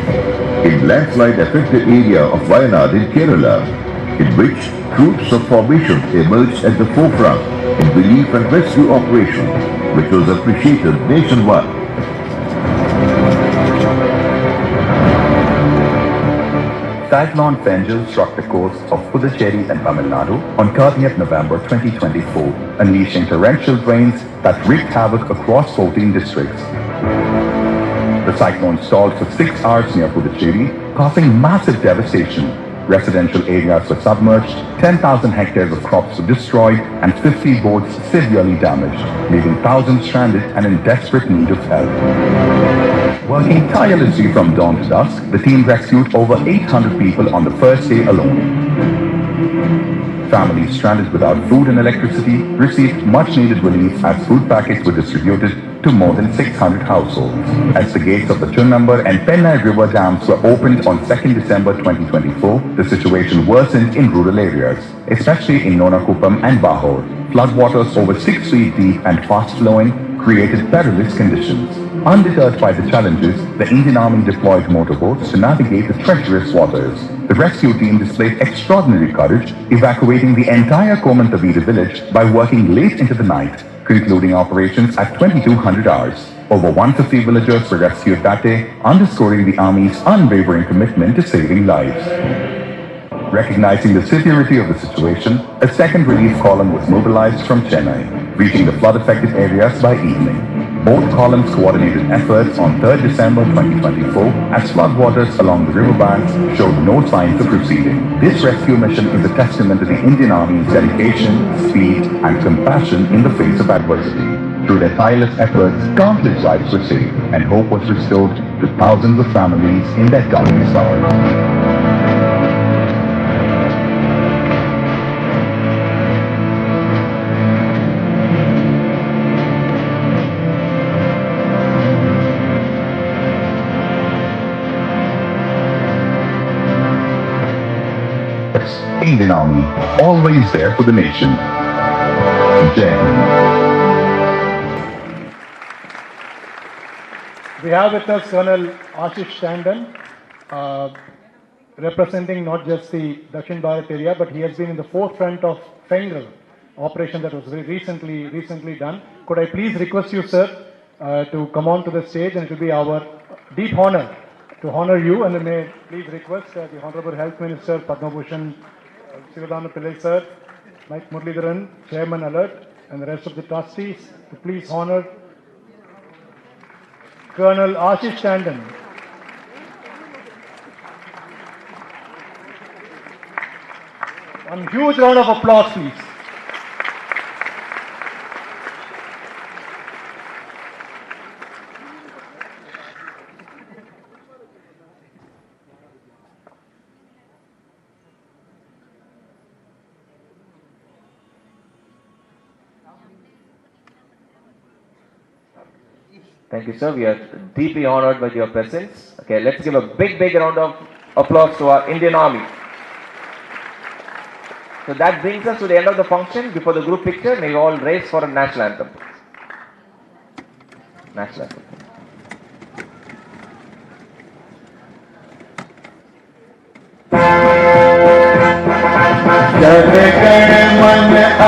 Speaker 7: in landslide affected area of Wayanad in Kerala, in which troops of formation emerged at the forefront in relief and rescue operations, which was appreciated nationwide.
Speaker 8: Cyclone Fenjal struck the coast of Puducherry and Tamil Nadu on 30th November 2024, unleashing torrential rains that wreaked havoc across 14 districts. The cyclone stalled for 6 hours near Puducherry, causing massive devastation. Residential areas were submerged, 10,000 hectares of crops were destroyed, and 50 boats severely damaged, leaving thousands stranded and in desperate need of help. Working tirelessly from dawn to dusk, the team rescued over 800 people on the first day alone. Families stranded without food and electricity received much-needed relief as food packets were distributed to more than 600 households. As the gates of the Chunnambar and Pennai river dams were opened on 2nd December 2024, the situation worsened in rural areas, especially in Nonakupam and Bahor. Floodwaters over 6 feet deep and fast-flowing created perilous conditions. Undeterred by the challenges, the Indian Army deployed motorboats to navigate the treacherous waters. The rescue team displayed extraordinary courage, evacuating the entire Komantavidi village by working late into the night, concluding operations at 2200 hours. Over 150 villagers were rescued that day, underscoring the Army's unwavering commitment to saving lives. Recognizing the severity of the situation, a second relief column was mobilized from Chennai, reaching the flood-affected areas by evening. Both columns coordinated efforts on 3rd December 2024 as floodwaters along the riverbanks showed no signs of receding. This rescue mission is a testament to the Indian Army's dedication, speed, and compassion in the face of adversity. Through their tireless efforts, countless lives were saved and hope was restored to thousands of families in their darkest hours. Indian Army, always there for the nation. Jai Hind.
Speaker 5: We have with us Colonel Ashish Tandon, representing not just the Dakshin Bharat area, but he has been in the forefront of Fengal operation that was very recently done. Could I please request you, sir, to come on to the stage, and it will be our deep honor to honor you, and may I please request the Honorable Health Minister, Padma Bhushan Sivadana Pillai sir, Mike Muralidharan, Chairman Alert, and the rest of the trustees to please honor Colonel Ashish Tandon. One huge round of applause, please.
Speaker 2: Thank you, sir. We are deeply honored by your presence. Okay, let's give a big round of applause to our Indian Army. So that brings us to the end of the function. Before the group picture, may you all raise for a national anthem. National anthem.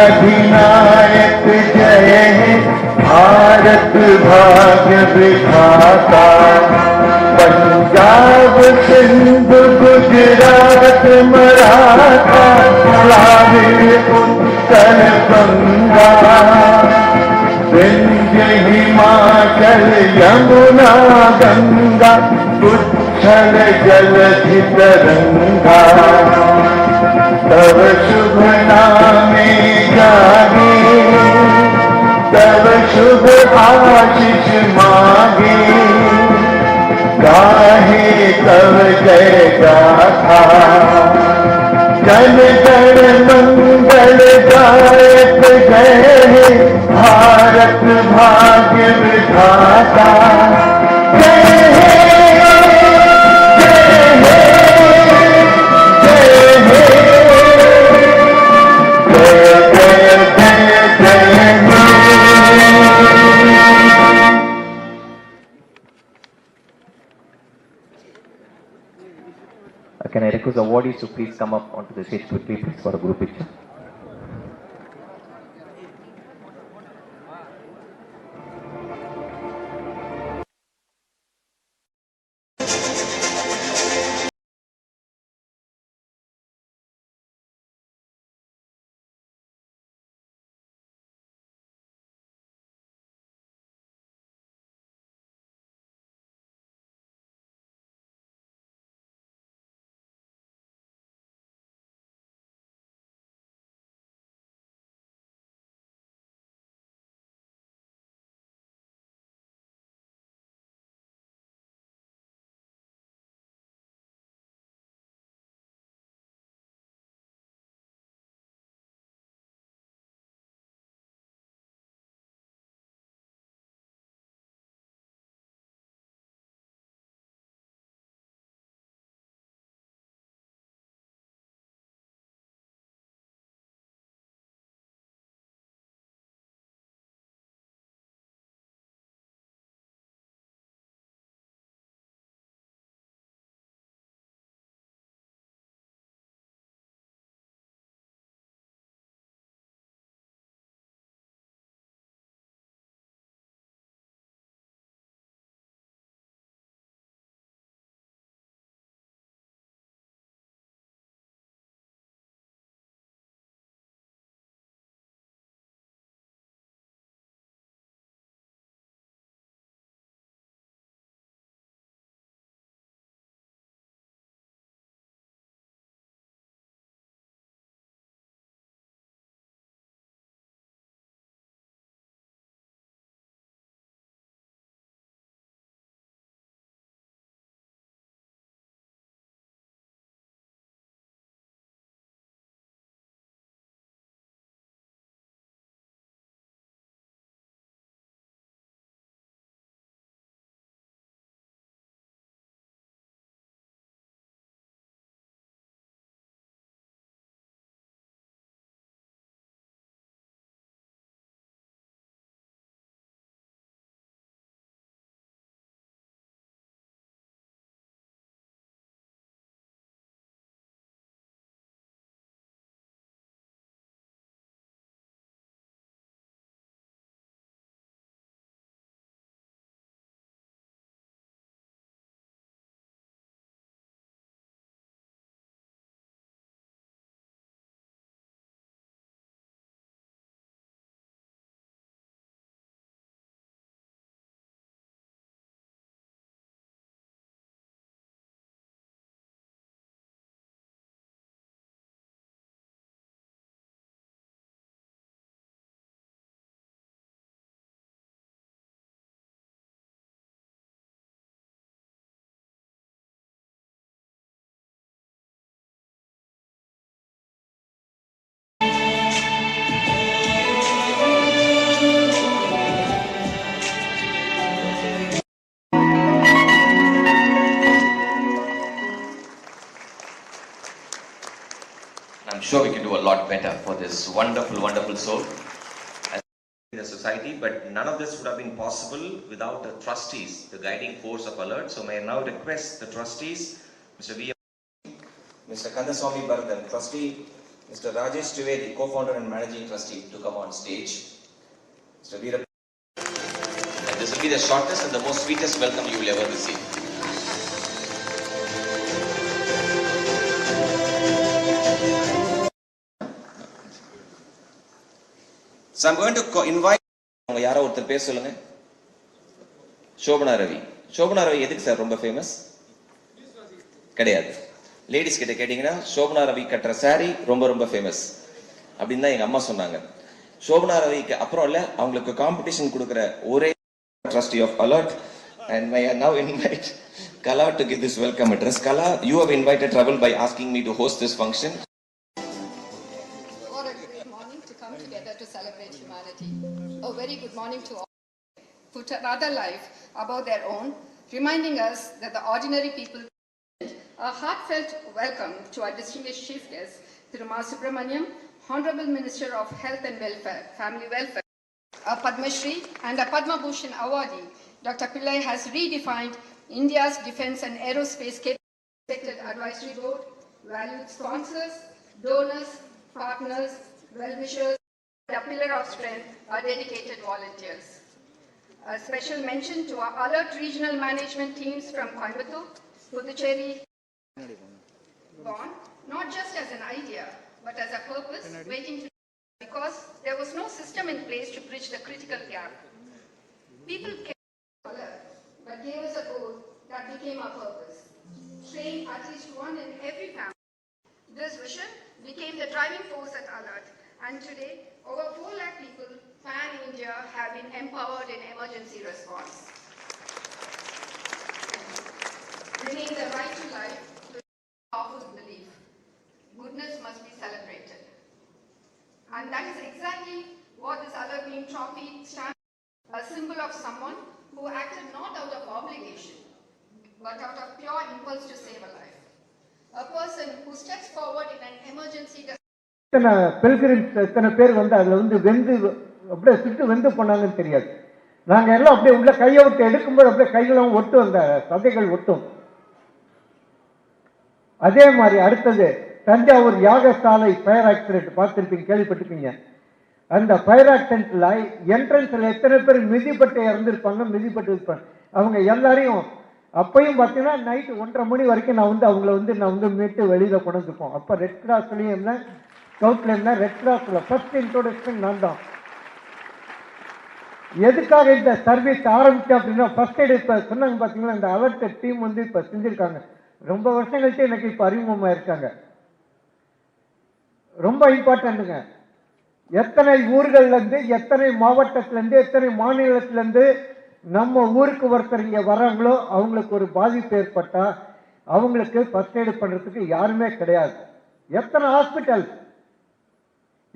Speaker 9: अधिनायक जय है भारत भाग्य विधाता पंजाब सिंध गुजरात मराठा द्राविड़ उत्कल गंगा विंध्य हिमाचल यमुना गंगा उच्छल जलधि तरंगा तव शुभ नामे जागे तव शुभ आशीष मांगे गाहे तव जय गाथा जन गण मंगल गायक जय हे भारत भाग्य विधाता जय हे
Speaker 2: Can I request the awardees to please come up onto the stage quickly, please, for a group picture?
Speaker 10: I'm sure we can do a lot better for this wonderful, wonderful soul as the society, but none of this would have been possible without the trustees, the guiding force of Alert. So may I now request the trustees, Mr. V. Mr. Kandaswamy Bharathan, trustee, Mr. Rajesh Trivedi, co-founder and managing trustee, to come on stage. Mr. Veera. And this will be the shortest and the most sweetest welcome you will ever receive. So I'm going to invite யாரோ ஒருத்தர் பேர் சொல்லுங்க. சோபனா ரவி. சோபனா ரவி எதுக்கு sir ரொம்ப famous? கிடையாது. Ladies கிட்ட கேட்டீங்கன்னா சோபனா ரவி கட்டுற சாரி ரொம்ப ரொம்ப ஃபேமஸ் அப்படின்னு தான் எங்க அம்மா சொன்னாங்க. சோபனா ரவிக்கு அப்புறம் இல்ல அவங்களுக்கு காம்படிஷன் கொடுக்கிற ஒரே trustee of Alert, and may I now invite Kala to give this welcome address. Kala, you have invited trouble by asking me to host this function.
Speaker 11: What a great morning to come together to celebrate humanity. A very good morning to all who put another life above their own, reminding us that the ordinary people. A heartfelt welcome to our distinguished chief guest, Thirumma Subramaniam, Honorable Minister of Health and Welfare, Family Welfare, a Padma Shri and a Padma Bhushan awardee. Dr. Pillai has redefined India's defense and aerospace capability advisory board, valued sponsors, donors, partners, well-wishers, and a pillar of strength, our dedicated volunteers. A special mention to our alert regional management teams from Coimbatore, Puducherry, born not just as an idea, but as a purpose waiting to, because there was no system in place to bridge the critical gap. People cared about alert, but gave us a goal that became our purpose. Train at least one in every family. This vision became the driving force at Alert, and today over 4 lakh people pan-India have been empowered in emergency response. Bringing the right to life to a powerful belief. Goodness must be celebrated. And that is exactly what this Alert Beam Trophy stands for, a symbol of someone who acted not out of obligation, but out of pure impulse to save a life. A person who steps forward in an emergency.
Speaker 12: இத்தனை பெல்கிரிம்ஸ் இத்தனை பேர் வந்து அதில் வந்து வெந்து அப்படியே சுட்டு வெந்து போனாங்கன்னு தெரியாது. நாங்கள் எல்லாம் அப்படியே உள்ள கையை விட்டு எடுக்கும்போது அப்படியே கைகளும் ஒட்டும், அந்த சதைகள் ஒட்டும். அதே மாதிரி அடுத்தது தஞ்சாவூர் யாகசாலை ஃபயர் ஆக்சிடென்ட் பார்த்துருப்பீங்க, கேள்விப்பட்டிருப்பீங்க. அந்த ஃபயர் ஆக்சிடென்ட்ல என்ட்ரன்ஸில் எத்தனை பேர் மிதிப்பட்டு இறந்துருப்பாங்க, மிதிப்பட்டு இருப்பாங்க. அவங்க எல்லாரையும் அப்பையும் பார்த்தீங்கன்னா நைட்டு 1:30 மணி வரைக்கும் நான் வந்து மீட்டு வெளியில் கொண்டு வந்துருப்போம். அப்போ ரெட் கிராஸ்லையும் இருந்தேன், ஸ்கவுட்ல இருந்தேன். ரெட் கிராஸில் ஃபர்ஸ்ட் இன்ட்ரோடக்ஷன் நான் தான். எதுக்காக இந்த சர்வீஸ் ஆரம்பிச்சேன் அப்படின்னா, ஃபர்ஸ்ட் எய்டு இப்போ சொன்னாங்க பார்த்தீங்களா, இந்த அலர்ட் டீம் வந்து இப்போ செஞ்சுருக்காங்க. ரொம்ப வருஷம் கழிச்சு எனக்கு இப்போ அறிமுகமாக இருக்காங்க. ரொம்ப இம்பார்ட்டண்ட்டுங்க. எத்தனை ஊர்கள்லேருந்து, எத்தனை மாவட்டத்திலேருந்து, எத்தனை மாநிலத்திலேருந்து நம்ம ஊருக்கு ஒருத்தர் இங்கே வர்றாங்களோ அவங்களுக்கு ஒரு பாதிப்பு ஏற்பட்டா அவங்களுக்கு ஃபர்ஸ்ட் எய்டு பண்ணுறதுக்கு யாருமே கிடையாது. எத்தனை ஹாஸ்பிட்டல்,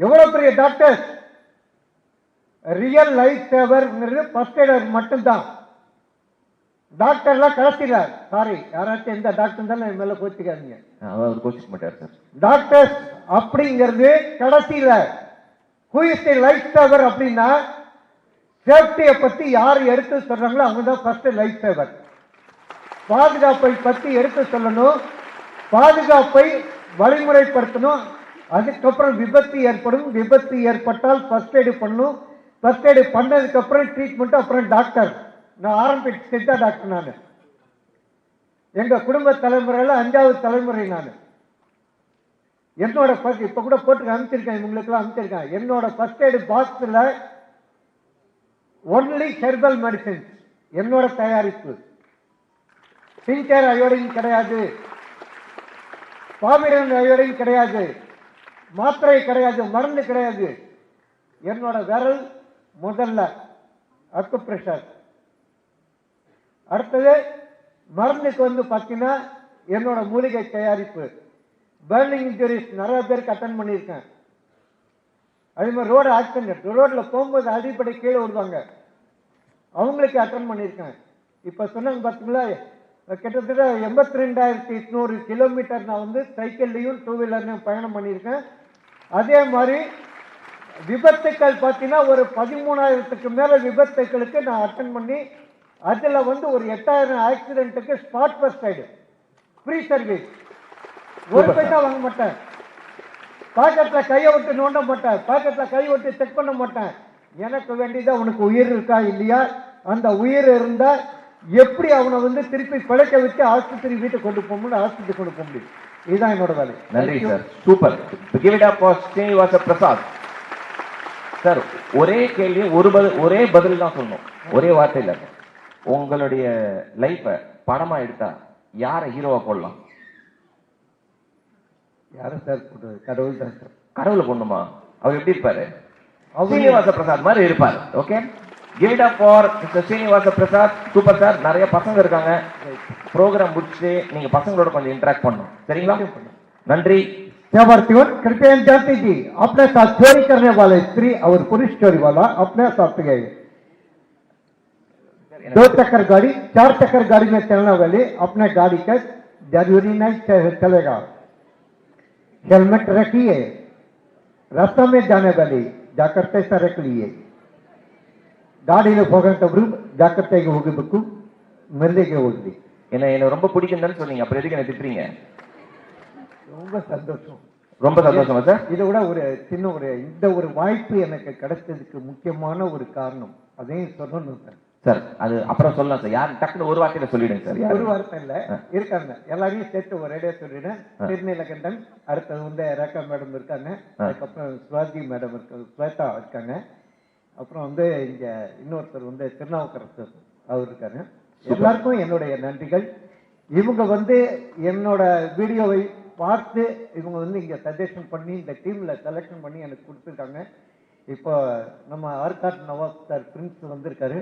Speaker 12: எவ்வளோ பெரிய டாக்டர். ரியல் லைஃப் சேவர்ங்கிறது ஃபர்ஸ்ட் எய்டர் மட்டும்தான். டாக்டர்லாம் கடைசியில், சாரி யாராச்சும் எந்த டாக்டர் தான் என் மேலே கோச்சிக்காதீங்க,
Speaker 2: கோச்சிக்க மாட்டார் சார்.
Speaker 12: டாக்டர்ஸ் அப்படிங்கிறது கடைசியில். ஹூ இஸ் தி லைஃப் சேவர் அப்படின்னா சேஃப்டியை பற்றி யார் எடுத்து சொல்கிறாங்களோ அவங்க தான் ஃபர்ஸ்ட் லைஃப் சேவர். பாதுகாப்பை பற்றி எடுத்து சொல்லணும், பாதுகாப்பை வழிமுறைப்படுத்தணும். அதுக்கப்புறம் விபத்து ஏற்படும், விபத்து ஏற்பட்டால் ஃபர்ஸ்ட் எய்டு பண்ணணும். ஃபர்ஸ்ட் எய்டு பண்ணதுக்கப்புறம் ட்ரீட்மெண்ட்டு, அப்புறம் டாக்டர். நான் ஆரம்பிச்சு சித்தா டாக்டர். நான் எங்கள் குடும்ப தலைமுறையில் 5வது தலைமுறை. நான் என்னோட ஃபர்ஸ்ட் இப்போ கூட போட்டு அனுப்பிச்சிருக்கேன், இவங்களுக்குலாம் அனுப்பிச்சிருக்கேன். என்னோட ஃபர்ஸ்ட் எய்டு பாக்ஸில் ஒன்லி ஹெர்பல் மெடிசின்ஸ், என்னோட தயாரிப்பு. டிங்கர் அயோடின் கிடையாது, பாமிரன் அயோடின் கிடையாது, மாத்திரை கிடையாது, மருந்து கிடையாது. என்னோட விரல் முதல்ல அக்குப்ரெஷர். அடுத்தது மருந்துக்கு வந்து பார்த்தீங்கன்னா என்னோட மூலிகை தயாரிப்பு. பர்னிங் இன்ஜுரிஸ் நிறைய பேருக்கு அட்டன் பண்ணியிருக்கேன். அதே மாதிரி ரோடு ஆக்சிடென்ட், ரோட்டில் போகும்போது அடிப்படை கீழே விடுவாங்க, அவங்களுக்கு அட்டன் பண்ணியிருக்கேன். இப்போ சொன்னாங்க பார்த்தீங்களா, கிட்டத்தட்ட 82,800 கிலோமீட்டர் நான் வந்து சைக்கிள்லையும் 2 வீலர்லையும் பயணம் பண்ணியிருக்கேன். அதே மாதிரி விபத்துக்கள் பார்த்தீங்கன்னா ஒரு 13,000க்கு மேலே விபத்துக்களுக்கு நான் அட்டன் பண்ணி, அதில் வந்து ஒரு 8,000 ஆக்சிடென்ட்டுக்கு spot first aid free service. ஒரு பைசா வாங்க மாட்டேன், பாக்கெட்டில் கையை விட்டு நோண்ட மாட்டேன், பாக்கெட்டில் கை விட்டு செக் பண்ண மாட்டேன். எனக்கு வேண்டியதான் உனக்கு உயிர் இருக்கா இல்லையா, அந்த உயிர் இருந்தால் எப்படி அவனை வந்து திருப்பி பிழைக்க வச்சு ஆஸ்பத்திரி வீட்டுக்கு கொண்டு போக முடியும், ஆஸ்பத்திரி கொண்டு போக முடியும். இதுதான் என்னோட வேலை.
Speaker 2: நன்றி sir, super. Give it up for Srinivasa Prasad sir. ஒரே கேள்வி, ஒரே பதில் தான் சொல்லணும், ஒரே வார்த்தையில். உங்களுடைய லைஃப்பை படமா எடுத்தா யாரை ஹீரோவா போடலாம்?
Speaker 12: யாரும் சார் போடுறது? கடவுள் தான் சார்.
Speaker 2: கடவுளை போடணுமா? அவர் எப்படி இருப்பாரு? ஸ்ரீனிவாச பிரசாத் மாதிரி இருப்பாரு. Okay, give it up for mister Srinivasa Prasad. Super sir. நிறைய பசங்க இருக்காங்க, ப்ரோக்ராம் முடிச்சுட்டு நீங்க பசங்களோட கொஞ்சம் இன்டராக்ட் பண்ணணும், சரிங்களா? நன்றி.
Speaker 12: सेवार्थियों कृपया जानती जी, अपने साथ चोरी करने वाले स्त्री और पुरुष चोरी वाला अपने साथ गए। 2 चक्कर गाड़ी 4 चक्कर गाड़ी में चलने वाले अपने गाड़ी का जरूरी नहीं चलेगा। हेलमेट रखिए, रास्ता में जाने वाले जाकर पैसा रख लिए, गाड़ी में ಹೋಗಂತವರು ಜಾಗ್ರತೆಯಾಗಿ ಹೋಗಬೇಕು, ಮೆಲ್ಲಿಗೆ ಹೋಗ್ಲಿ.
Speaker 2: என்ன ரொம்ப பிடிக்கும்னு சொன்னீங்க, அப்புறம் எதுக்கு என்ன திட்டுறீங்க?
Speaker 12: ரொம்ப சந்தோஷம்.
Speaker 2: ரொம்ப சந்தோஷமா சார்.
Speaker 12: இதை விட ஒரு சின்ன இந்த ஒரு வாய்ப்பு எனக்கு கிடைச்சதுக்கு முக்கியமான ஒரு காரணம் அதையும் சொல்லணும் சார்.
Speaker 2: சார் அது அப்புறம் சொல்லலாம் சார். யார் டக்குன்னு ஒரு வார்த்தையில சொல்லிடுங்க சார்.
Speaker 12: ஒரு வார்த்தை இல்லை இருக்காங்க, எல்லாரையும் சேர்த்து ஒரேடியா சொல்லிடுறேன். திருநீலகண்டன், அடுத்தது ரேகா மேடம் இருக்காங்க, அதுக்கப்புறம் சுவாதி மேடம் இருக்காங்க, ஸ்வேதா இருக்காங்க, அப்புறம் இங்க இன்னொருத்தர் திருநாவுக்கரசர் அவர் இருக்காங்க. எல்லாருக்கும் என்னுடைய நன்றிகள். இவங்க என்னோட வீடியோவை பார்த்து இவங்க இங்க சஜஷன் பண்ணி இந்த டீம்ல செலக்ஷன் பண்ணி எனக்கு கொடுத்துருக்காங்க. இப்போ நம்ம ஆர்காட் நவாப் சார் பிரின்ஸ் வந்திருக்காரு,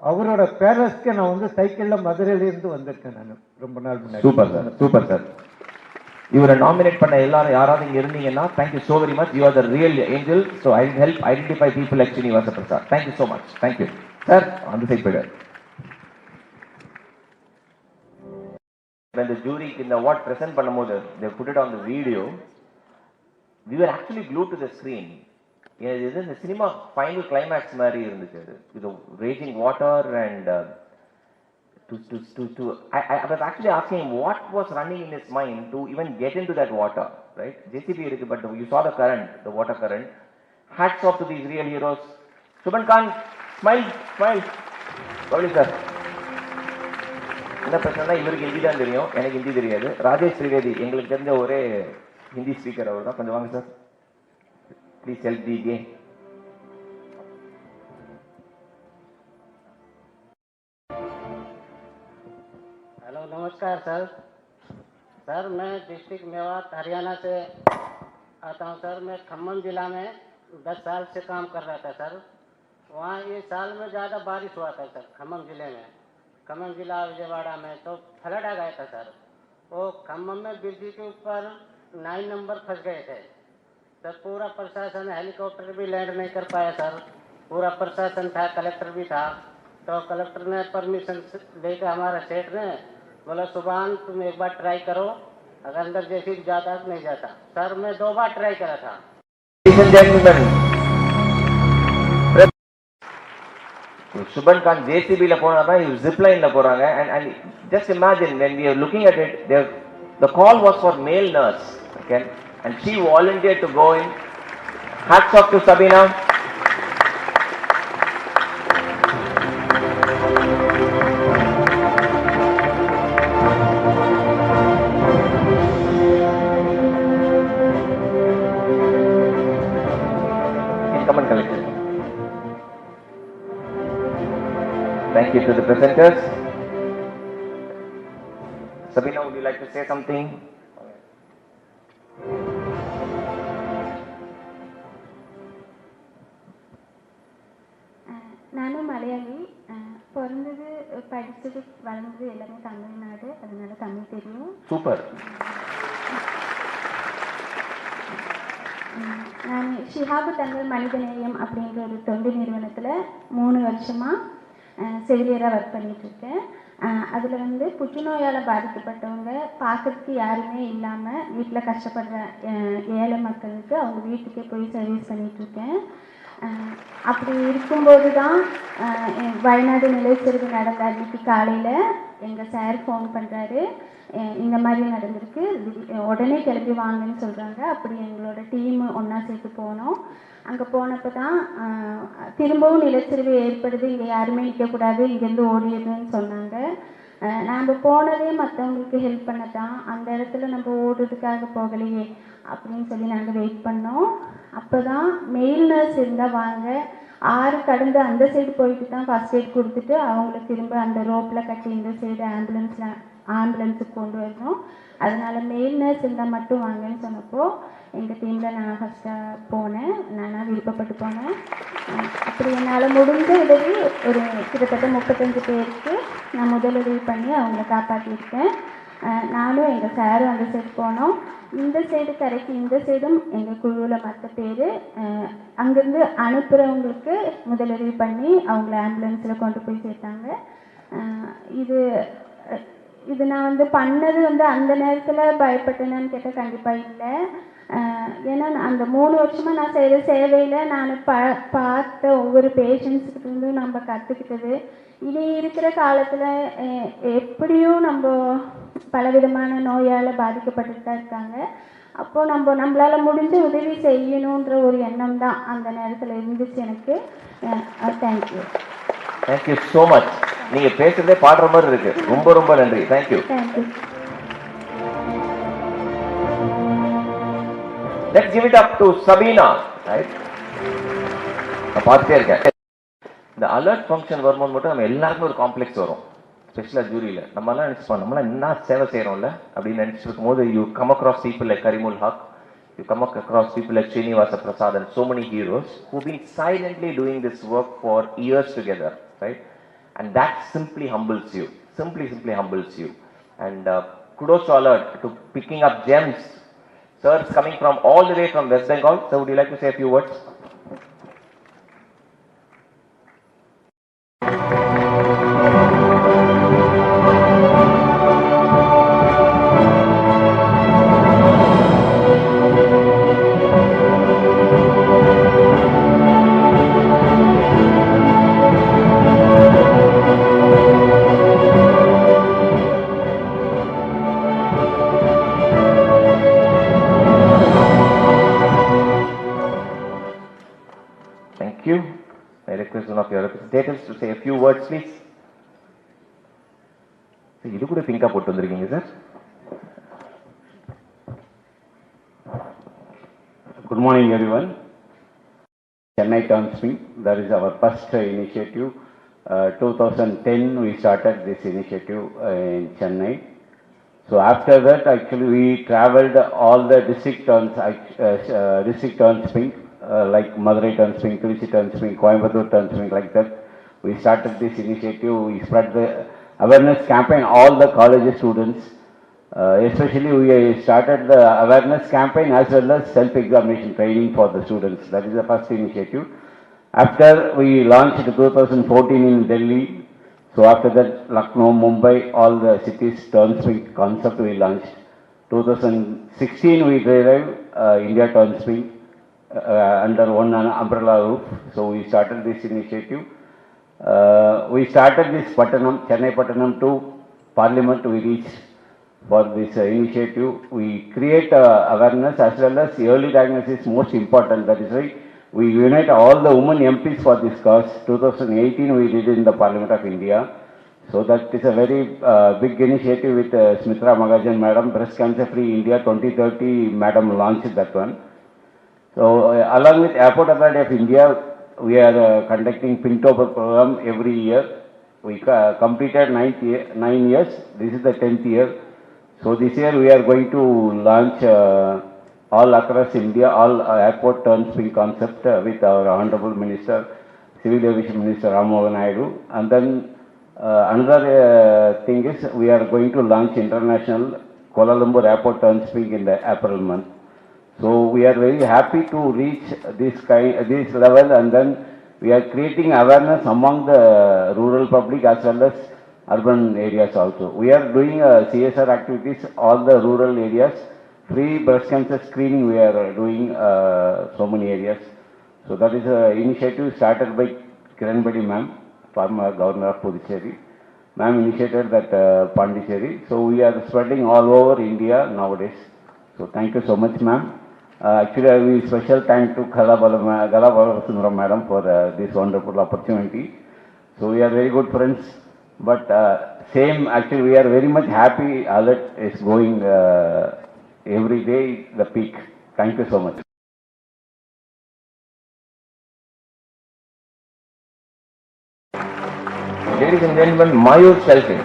Speaker 12: அவரோட பேரஸ்க்கு நான் சைக்கிள்ல மதுரையில இருந்து வந்திருக்கேன் நான் ரொம்ப நாள் முன்னாடி.
Speaker 2: Super sir, super sir. இவரை நாமினேட் பண்ண எல்லாரும் யாராவது இங்க இருந்தீங்கன்னா thank you so very much. You are the real angel, so I will help identify people like Srinivasa Prasad. Thank you so much. Thank you sir. On the side போய்டு. When the jury in the award present பண்ணும்போது they put it on the video, we were actually glued to the screen. இது இந்த cinema final climax மாதிரி இருந்துச்சு. அது with the raging water and I was actually asking him what was running in his mind to even get into that water, right? JCB irukku, but you saw the current, the water current. Hats off to these real heroes. Shubhan Khan, smile. Lovely sir. என்ன பிரச்சனைனா இவருக்கு ஹிந்தி தான் தெரியும், எனக்கு ஹிந்தி தெரியாது. ராஜேஷ் திரிவேதி எங்களுக்கு தெரிஞ்ச ஒரே ஹிந்தி ஸ்பீக்கர் அவர் தான். கொஞ்சம் வாங்க sir, please help the game.
Speaker 13: Hello नमस्कार सर मैं डिस्ट्रिक्ट मेवात हरियाणा से आता हूं सर। मैं खम्मम ज़िला में 10 साल से काम कर रहा था सर। वहाँ ये साल में ज़्यादा बारिश हुआ था सर खम्मम ज़िले में, खम्मम ज़िला विजयवाड़ा में, तो फ्लड आ गया था सर। वो खम्मम में ब्रिज के ऊपर 9 नंबर फंस गए थे सर। पूरा प्रशासन, हेलीकॉप्टर भी लैंड नहीं कर पाया सर। पूरा प्रशासन था, कलेक्टर भी था, तो कलेक्टर ने परमिशन लेकर हमारा सेठ ने बोला सुभान तुम एक बार ट्राई करो, अगर अंदर जैसी जाता नहीं जाता। सर मैं 2 बार ट्राई करा था।
Speaker 2: Shubhan Khan JCB la ponana zip line la poranga, and just imagine when we are looking at it, the call was for male nurse, okay, and she volunteered to go in. Hats off to Sabina. Thank you to the presenters. Sabina, would you like to say something?
Speaker 14: நானு மலையாளி, பிறந்தது படிச்சது வளர்ந்தது எல்லாமே தமிழ்நாடு, அதனால தமிழ் தெரியும்.
Speaker 2: Super.
Speaker 14: நான் ஷிஹாபு தங்கள் மனிதநேயம் அப்படின்ற ஒரு தொண்டு நிறுவனத்தில் 3 வருஷமாக செவிலியராக ஒர்க் பண்ணிகிட்ருக்கேன். அதில் புற்றுநோயால் பாதிக்கப்பட்டவங்க பார்க்கறதுக்கு யாருமே இல்லாமல் வீட்டில் கஷ்டப்படுற ஏழை மக்களுக்கு அவங்க வீட்டுக்கே போய் சர்வீஸ் பண்ணிகிட்ருக்கேன். அப்படி இருக்கும்போது தான் வயநாடு நிலச்சரிவு நடந்த அன்றைக்கி காலையில் எங்கள் சார் ஃபோன் பண்ணுறாரு, இந்த மாதிரி நடந்திருக்கு, உடனே கிளம்பி வாங்கன்னு சொல்கிறாங்க. அப்படி எங்களோட டீமு ஒன்றா சேர்த்து போனோம். அங்கே போனப்போ தான் திரும்பவும் நிலச்சரிவு ஏற்படுது, இங்கே யாருமே நிற்கக்கூடாது, இங்கேருந்து ஓடிடுதுன்னு சொன்னாங்க. நாம் போனதே மற்றவங்களுக்கு ஹெல்ப் பண்ண தான், அந்த இடத்துல நம்ம ஓடுறதுக்காக போகலையே அப்படின்னு சொல்லி நாங்கள் வெயிட் பண்ணோம். அப்போ தான் மெயில் நர்ஸ் இருந்தால் வாங்க, 6 கடந்து அந்த சைடு போயிட்டு தான் ஃபஸ்ட் எய்ட் கொடுத்துட்டு அவங்கள திரும்ப அந்த ரோப்பில் கட்டி இந்த சைடு ஆம்புலன்ஸுக்கு கொண்டு வரணும். அதனால் மெயில் நர்ஸ் இருந்தால் மட்டும் வாங்கன்னு சொன்னப்போ எங்கள் டீமில் நான் ஃபஸ்ட்டாக போனேன், நானாக விருப்பப்பட்டு போனேன். அப்படி என்னால் முடிஞ்ச உதவி ஒரு கிட்டத்தட்ட 35 பேருக்கு நான் முதலுதவி பண்ணி அவங்கள காப்பாற்றியிருக்கேன். நானும் எங்கள் சாரும் அந்த சைடு போனோம். இந்த சைடு கரைக்கு இந்த சைடும் எங்கள் குழுவில் மற்ற பேர் அங்கேருந்து அனுப்புகிறவங்களுக்கு முதலுதவி பண்ணி அவங்கள ஆம்புலன்ஸில் கொண்டு போய் சேர்த்தாங்க. இது இது நான் வந்து பண்ணது வந்து அந்த நேரத்தில் பயப்பட்டேனான்னு கேட்டால் கண்டிப்பாக இல்லை. ஏன்னா அந்த 3 வருஷமாக நான் செய்கிற சேவையில் நான் பார்த்த ஒவ்வொரு பேஷண்ட்ஸ்கிட்டேருந்தும் நம்ம கற்றுக்கிட்டது. இனி இருக்கிற காலத்தில் எப்படியும் நம்ம பலவிதமான நோயால் பாதிக்கப்பட்டுட்டு தான் இருக்காங்க. அப்போது நம்மளால் முடிஞ்ச உதவி செய்யணுன்ற ஒரு எண்ணம் தான் அந்த நேரத்தில் இருந்துச்சு எனக்கு. தேங்க்யூ.
Speaker 2: Thank you so much. நீங்கள் பேசுகிறதே பாடுற மாதிரி இருக்கு. ரொம்ப ரொம்ப நன்றி. Thank you.
Speaker 14: Thank you.
Speaker 2: Let's give it up to Sabina. Right? நான் பார்த்துட்டே இருக்கேன். இந்த அலர்ட் ஃபங்க்ஷன் வரும்போது மட்டும் நம்ம எல்லாருக்கும் ஒரு காம்ப்ளெக்ஸ் வரும், ஸ்பெஷலாக ஜூரியில். நம்மளாம் நினச்சிப்போம் நம்மளாம் என்ன சேவை செய்கிறோம்ல அப்படின்னு நினச்சிட்டு இருக்கும்போது you come across people like Karimul Haque, you come across people like Srinivasa Prasad and so many heroes who've been silently doing this work for years together, right? And that simply humbles you, simply humbles you. And kudos to Alert to picking up gems. Sir is coming from all the way from West Bengal. So would you like to say a few words? I request one of your representatives to say a few words, please. You could think about it, sir.
Speaker 15: Good morning, everyone. Chennai Turns Pink, that is our first initiative. 2010 we started this initiative in Chennai. So after that, actually we travelled all the district turns pink, like Madurai turns pink, Trichy turns pink, Coimbatore turns pink, like that. We started this initiative. We spread the awareness campaign all the college students. Especially we started the awareness campaign as well as self-examination training for the students. That is the first initiative. After we launched 2014 in Delhi. So after that, Lucknow, Mumbai, all the cities turns pink concept we launched. 2016 we derived India turns pink under one umbrella roof. So we started this initiative. We started this Pattanam, Chennai Pattanam to Parliament we reached for this initiative. We create awareness as well as early diagnosis is most important. That is why we unite all the women MPs for this cause. 2018 we did in the Parliament of India. So that is a very big initiative with Smitra Magajan Madam, Breast Cancer Free India 2030 Madam launched that one. So along with Airport Authority of India, we are conducting Pinktober program every year. We completed 9 years. This is the 10th year. So this year we are going to launch all across India, all airport turns pink concept with our Honorable Minister, Civil Aviation Minister Ram Mohan Naidu. And then another thing is we are going to launch international Kuala Lumpur airport turns pink in the April month. So we are very happy to reach this level, and then we are creating awareness among the rural public as well as urban areas also. We are doing CSR activities all the rural areas. Free breast cancer screening we are doing so many areas. So that is an initiative started by Kiran Bedi ma'am, former Governor of Puducherry. Ma'am initiated that Pondicherry. So we are spreading all over India nowadays. So thank you so much, ma'am. Actually, I will special thank to Gala Balasunaram madam for this wonderful opportunity. So we are very good friends, but actually we are very much happy Alert is going every day the peak. Thank you so much.
Speaker 2: Ladies and gentlemen, Mayur selfie.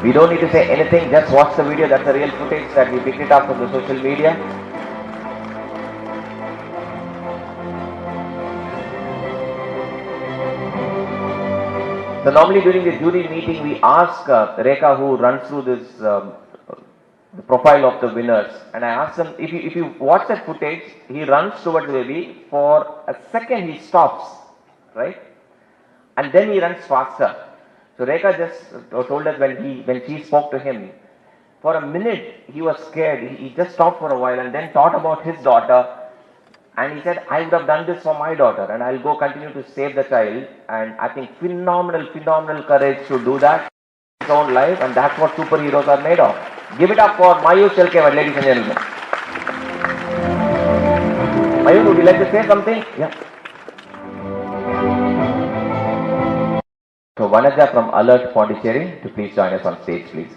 Speaker 2: We don't need to say anything, just watch the video. That's the real footage that we picked it up from the social media. So normally during the jury meeting, we ask Rekha, who runs through this the profile of the winners, and I asked him, if you watch that footage, he runs towards the baby. For a second he stops, right? And then he runs faster. So Rekha just told us when she spoke to him, for a minute he was scared. He just stopped for a while and then thought about his daughter. And he said, I would have done this for my daughter and I'll go continue to save the child. And I think phenomenal courage to do that in his own life. And that's what superheroes are made of. Give it up for Mayur Shelkewar, ladies and gentlemen. Mayur, would you like to say something? Yeah. So Vanaja from Alert Pondicherry to please join us on stage, please.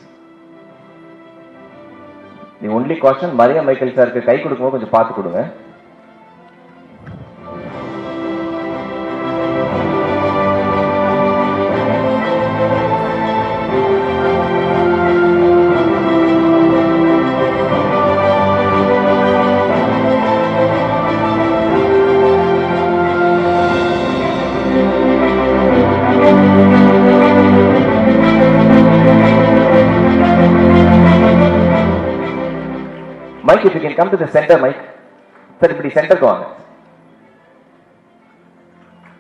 Speaker 2: The only caution, Maria Michael sir ku kai kudukumbodhu konjam paathu kudunga. Mike, if you can come to the center, Mike. Sir, இப்படி சென்டருக்கு வாங்க.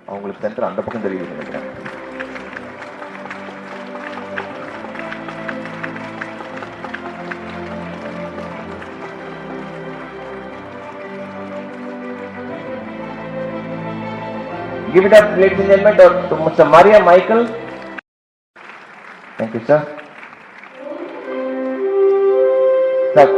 Speaker 2: அவங்களுக்கு centre அந்த பக்கம் தெரியுது நினைக்கிறேன். Give it up, ladies and gentlemen, to Mr. Maria Michael. Thank you, sir. Sir.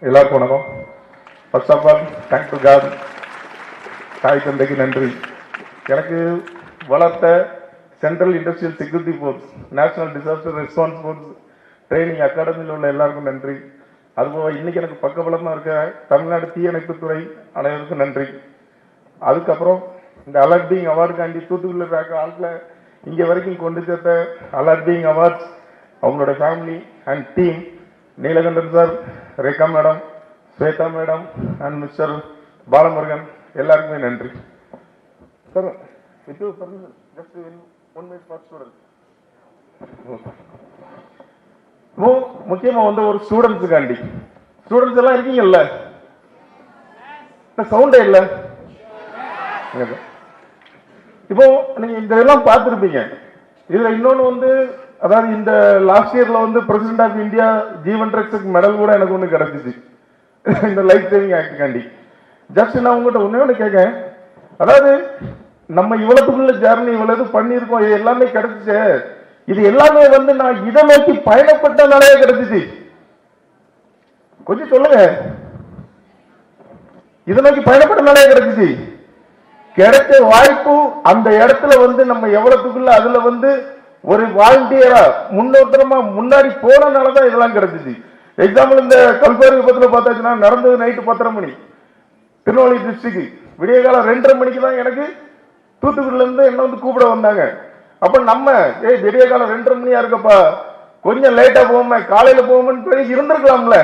Speaker 4: எல்லாருக்கும் வணக்கம். First of all thanks to God, தாய் தந்தைக்கு நன்றி. எனக்கு வளர்த்த central industrial security force, national disaster response force training அகாடமியில் உள்ள எல்லாருக்கும் நன்றி. அதுபோக இன்னைக்கு எனக்கு பக்கபலமாக இருக்க தமிழ்நாடு தீயணைப்புத்துறை அனைவருக்கும் நன்றி. அதுக்கப்புறம் இந்த அலர்ட் பீயிங் அவார்டுக்காண்டி தூத்துக்குடியில் இருக்க ஆட்களை இங்கே வரைக்கும் கொண்டு சேர்த்த அலர்ட் பீயிங் அவார்ட்ஸ், அவங்களோட family and team, Neelakandan sir, Rekha madam, Swetha madam and mister Balamurugan, எல்லாருக்குமே நன்றி. Sir with you permission just 1 minute for students. முக்கியமாக ஒரு ஸ்டூடெண்ட்ஸுக்காண்டி, ஸ்டூடெண்ட்ஸ் எல்லாம் இருக்கீங்கல்ல, சவுண்டே இல்லை. இப்போ நீங்க இதெல்லாம் பார்த்துருப்பீங்க. இதுல இன்னொன்று அதாவது இந்த லாஸ்ட் இயர்ல president of India Jeevan Rakshak medal கூட எனக்கு ஒன்று கிடைச்சிச்சு இந்த லைஃப் சேவிங் ஆக்டுக்காண்டி. ஜஸ்ட் நான் உங்கள்கிட்ட ஒன்று கேட்கேன், அதாவது நம்ம இவ்வளவுக்குள்ள ஜர்னி இவ்வளவு பண்ணியிருக்கோம், இது எல்லாமே கிடைச்சிச்சு. இது எல்லாமே நான் இதை நோக்கி பயணப்பட்டனாலே கிடைச்சிச்சு. கொஞ்சம் சொல்லுங்க, இதை நோக்கி பயணப்பட்டனாலே கிடைச்சிச்சு. கிடைச்ச வாய்ப்பு அந்த இடத்துல நம்ம எவ்வளவுக்குள்ள அதுல ஒரு வாலண்டியரா முன்னோட்டமா முன்னாடி போனனாலதான் இதெல்லாம் கிடைச்சிச்சு. எக்ஸாம்பிள் இந்த கல்பாரி விபத்துல பார்த்தாச்சுன்னா நடந்தது நைட்டு 10:30 மணி, திருநெல்வேலி டிஸ்ட்ரிக்ட். விடிய காலம் 2:30 மணிக்கு தான் எனக்கு தூத்துக்குடியில இருந்து என்ன கூப்பிட வந்தாங்க. அப்ப நம்ம விடிய காலம் 2:30 மணியா இருக்கப்பா, கொஞ்சம் லேட்டா போவோமே, காலையில போவோம்னு இருந்திருக்கலாம்ல.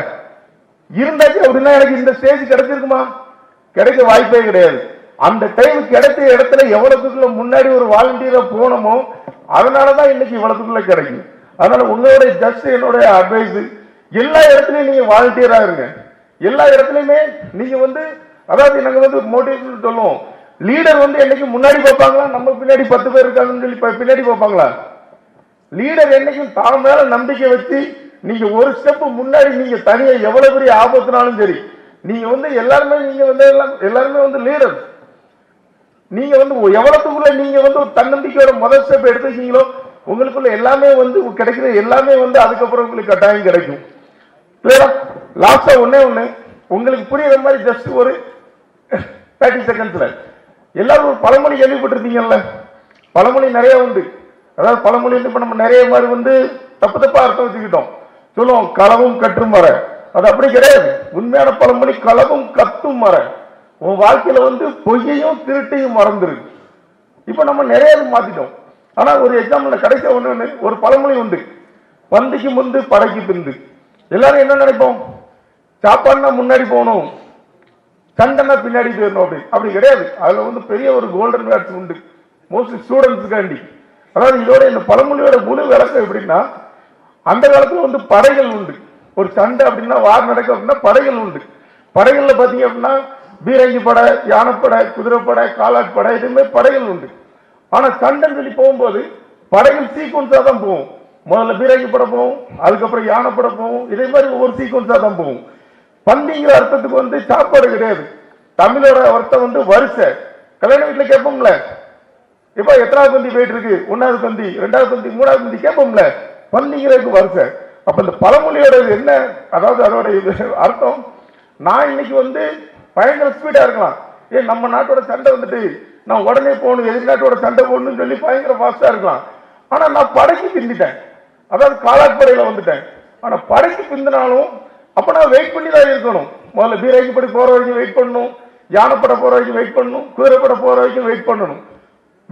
Speaker 4: இருந்தாச்சு அப்படின்னா எனக்கு இந்த ஸ்டேஜ் கிடைச்சிருக்குமா? கிடைக்க வாய்ப்பே கிடையாது. அந்த டைம் கிடைச்ச இடத்துல எவ்வளவுக்குள்ள முன்னாடி ஒரு வாலண்டியரா போனோமோ அதனாலதான் இன்னைக்கு இவ்வளவுக்குள்ள கிடைக்கும். அதனால உங்களோட ஜஸ்ட் என்னோட அட்வைஸ், எல்லா இடத்துலயும் நீங்க வாலண்டியரா இருங்க. எல்லா இடத்துலயுமே நீங்க அதாவது நாங்க மோட்டிவேஷன் சொல்லுவோம், லீடர் என்னைக்கு முன்னாடி பார்ப்பாங்களா, நம்ம பின்னாடி 10 பேர் இருக்காங்கன்னு சொல்லி பின்னாடி பார்ப்பாங்களா? லீடர் என்னைக்கும் தான் மேல நம்பிக்கை வச்சு நீங்க ஒரு ஸ்டெப் முன்னாடி, நீங்க தனியா எவ்வளவு பெரிய ஆபத்துனாலும் சரி, நீங்க எல்லாருமே எல்லாருமே லீடர். நீங்க எவ்வளவுக்குள்ள நீங்க ஒரு தன்னம்பிக்கையோட முதல் ஸ்டெப் எடுத்துக்கீங்களோ உங்களுக்குள்ள எல்லாமே கிடைக்கிற எல்லாமே அதுக்கப்புறம் உங்களுக்கு கட்டாயம் கிடைக்கும். கிளியரா? லாஸ்டா ஒண்ணு உங்களுக்கு புரியுற மாதிரி ஜஸ்ட் ஒரு 30 செகண்ட்ஸ்ல எல்லாரும் ஒரு பழமொழி கேள்விப்பட்டிருந்தீங்கல்ல? பழமொழி நிறைய உண்டு. அதாவது பழமொழி இப்ப நம்ம நிறைய மாதிரி தப்பா அர்த்தம் வச்சுக்கிட்டோம். சொல்லுவோம் களவும் கற்றும் வர, அது அப்படி கிடையாது. உண்மையான பழமொழி களவும் கத்தும் வர. உன் வாழ்க்கையில பொய்யையும் திருட்டையும் மறந்துரு. இப்ப நம்ம நிறைய மாத்திட்டோம். ஆனா ஒரு எக்ஸாம்பிள் கடைசி ஒரு பழமொழி உண்டு, பந்திக்கு முந்து படைக்கு பிந்து. எல்லாரும் என்ன நினைப்போம், சாப்பாடுனா முன்னாடி போகணும், சண்டைனா பின்னாடி போயிடணும். அப்படி கிடையாது. அதுல பெரிய ஒரு கோல்டன் வேர்ட்ஸ் உண்டு, மோஸ்ட்லி ஸ்டூடெண்ட்ஸுக்காண்டி. அதாவது இதோட இந்த பழமொழியோட முழு விளக்கம் எப்படின்னா, அந்த காலத்துல வந்து படைகள் உண்டு. ஒரு சண்டை அப்படின்னா வார் நடக்கும் அப்படின்னா படைகள் உண்டு. படைகள்ல பாத்தீங்க அப்படின்னா பீரங்கி படை, யானைப்படை, குதிரைப்படை, காலாட்படை, இதுமே படைகள் உண்டு. ஆனா சண்டைன்னு சொல்லி போகும்போது படைகள் சீக்வன்ஸா தான் போகும். முதல்ல பீரங்கி படை போகும், அதுக்கப்புறம் யானைப்படை போகும். இதே மாதிரி ஒவ்வொரு சீக்வன்ஸா தான் போகும். பந்திங்கிற அர்த்தத்துக்கு வந்து சாப்பாடு கிடையாது. தமிழோட அர்த்தம் வந்து வரிசை. கல்யாண வீட்டுல கேட்போம்ல, இப்ப எத்தனாவது பந்தி போயிட்டு இருக்கு, 1வது பந்தி, 2வது பந்தி, 3வது பந்தி கேட்போம்ல, பந்திங்கிறதுக்கு வரிசை. அப்ப இந்த பழமொழியோட என்ன, அதாவது அதோட அர்த்தம், நான் இன்னைக்கு வந்து பயங்கர ஸ்பீடா இருக்கலாம், ஏன் நம்ம நாட்டோட சண்டை வந்துட்டு நான் உடனே போகணும், எதிர்நாட்டோட சண்டை போடணும்னு சொல்லி பயங்கர ஃபாஸ்டா இருக்கலாம். ஆனா நான் படைக்கு பிந்திட்டேன், அதாவது காலாட்படையில வந்துட்டேன். ஆனா படைக்கு பிந்தினாலும் அப்ப நான் வெயிட் பண்ணி தான் இருக்கணும். முதல்ல பீரங்கி படை போற வரைக்கும் வெயிட் பண்ணணும், யானைப்படை போற வரைக்கும் வெயிட் பண்ணணும், குதிரைப்படை போற வரைக்கும் வெயிட் பண்ணணும்,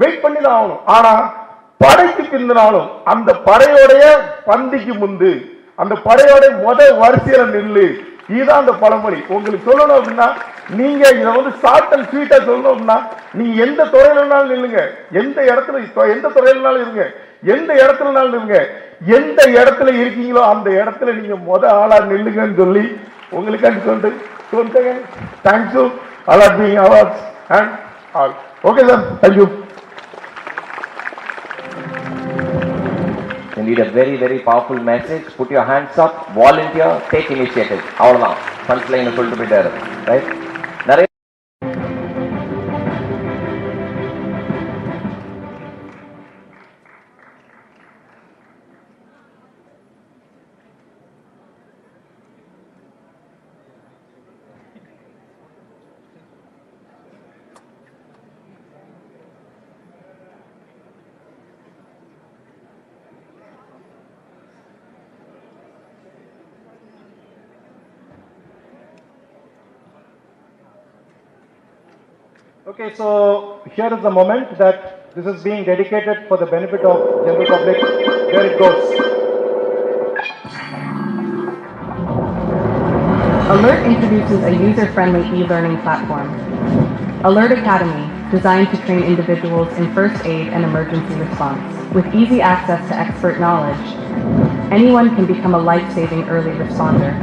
Speaker 4: வெயிட் பண்ணி தான் ஆகணும். ஆனா படைக்கு பிந்தினாலும் அந்த படையோடைய பந்திக்கு முந்து, அந்த படையோட வரிசையில நில்லு. இதுதான் அந்த பழமொழி. உங்களுக்கு சொல்லணும் அப்படின்னா, நீங்க இதை வந்து ஷார்ட் அண்ட் ஸ்வீட்டா சொல்லணும் அப்படின்னா, நீங்க எந்த துறையிலனாலும் நில்லுங்க, எந்த இடத்துல, எந்த துறையிலனாலும் இருங்க, எந்த இடத்துலனாலும் இருங்க, எந்த இடத்துல இருக்கீங்களோ அந்த இடத்துல நீங்க ஆளா நில்லுங்கன்னு சொல்லி உங்களுக்கு சொல்லிட்டு thank you all are being awards and all. Okay sir, thank you.
Speaker 2: You need a very, very powerful message. Put your hands up, volunteer, take initiative. Avladhaan. Punchline சொல்லிட்டு போயிட்டாரு. Right? நிறைய
Speaker 5: Okay, so here is the moment that this is being dedicated for the benefit of general public. Here it goes.
Speaker 16: Alert introduces a user-friendly e-learning platform. Alert Academy, designed to train individuals in first aid and emergency response. With easy access to expert knowledge, anyone can become a life-saving early responder.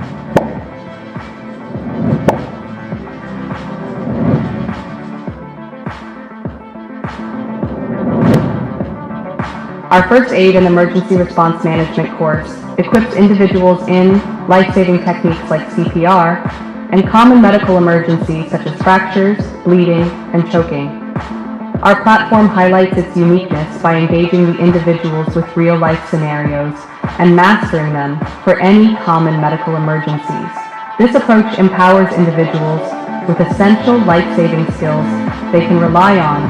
Speaker 16: Our First Aid and Emergency Response Management course equips individuals in life-saving techniques like CPR and common medical emergencies such as fractures, bleeding, and choking. Our platform highlights its uniqueness by engaging the individuals with real-life scenarios and mastering them for any common medical emergencies. This approach empowers individuals with essential life-saving skills they can rely on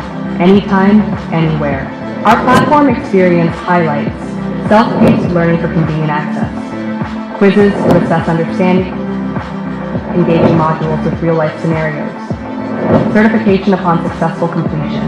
Speaker 16: anytime, anywhere. Our platform experience highlights self-paced learning for convenient access, quizzes to assess understanding, engaging modules with real-life scenarios, certification upon successful completion.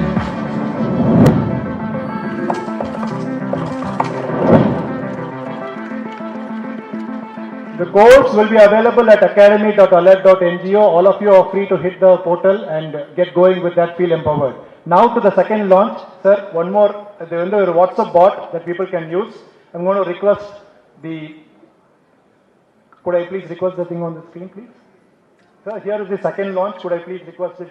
Speaker 5: The course will be available at academy.alert.ngo. All of you are free to hit the portal and get going with that, feel empowered. Now to the second launch, sir, one more, there is a WhatsApp bot that people can use. I'm going to request the, could I please request the thing on the screen, please? Sir, here is the second launch. Could I please request the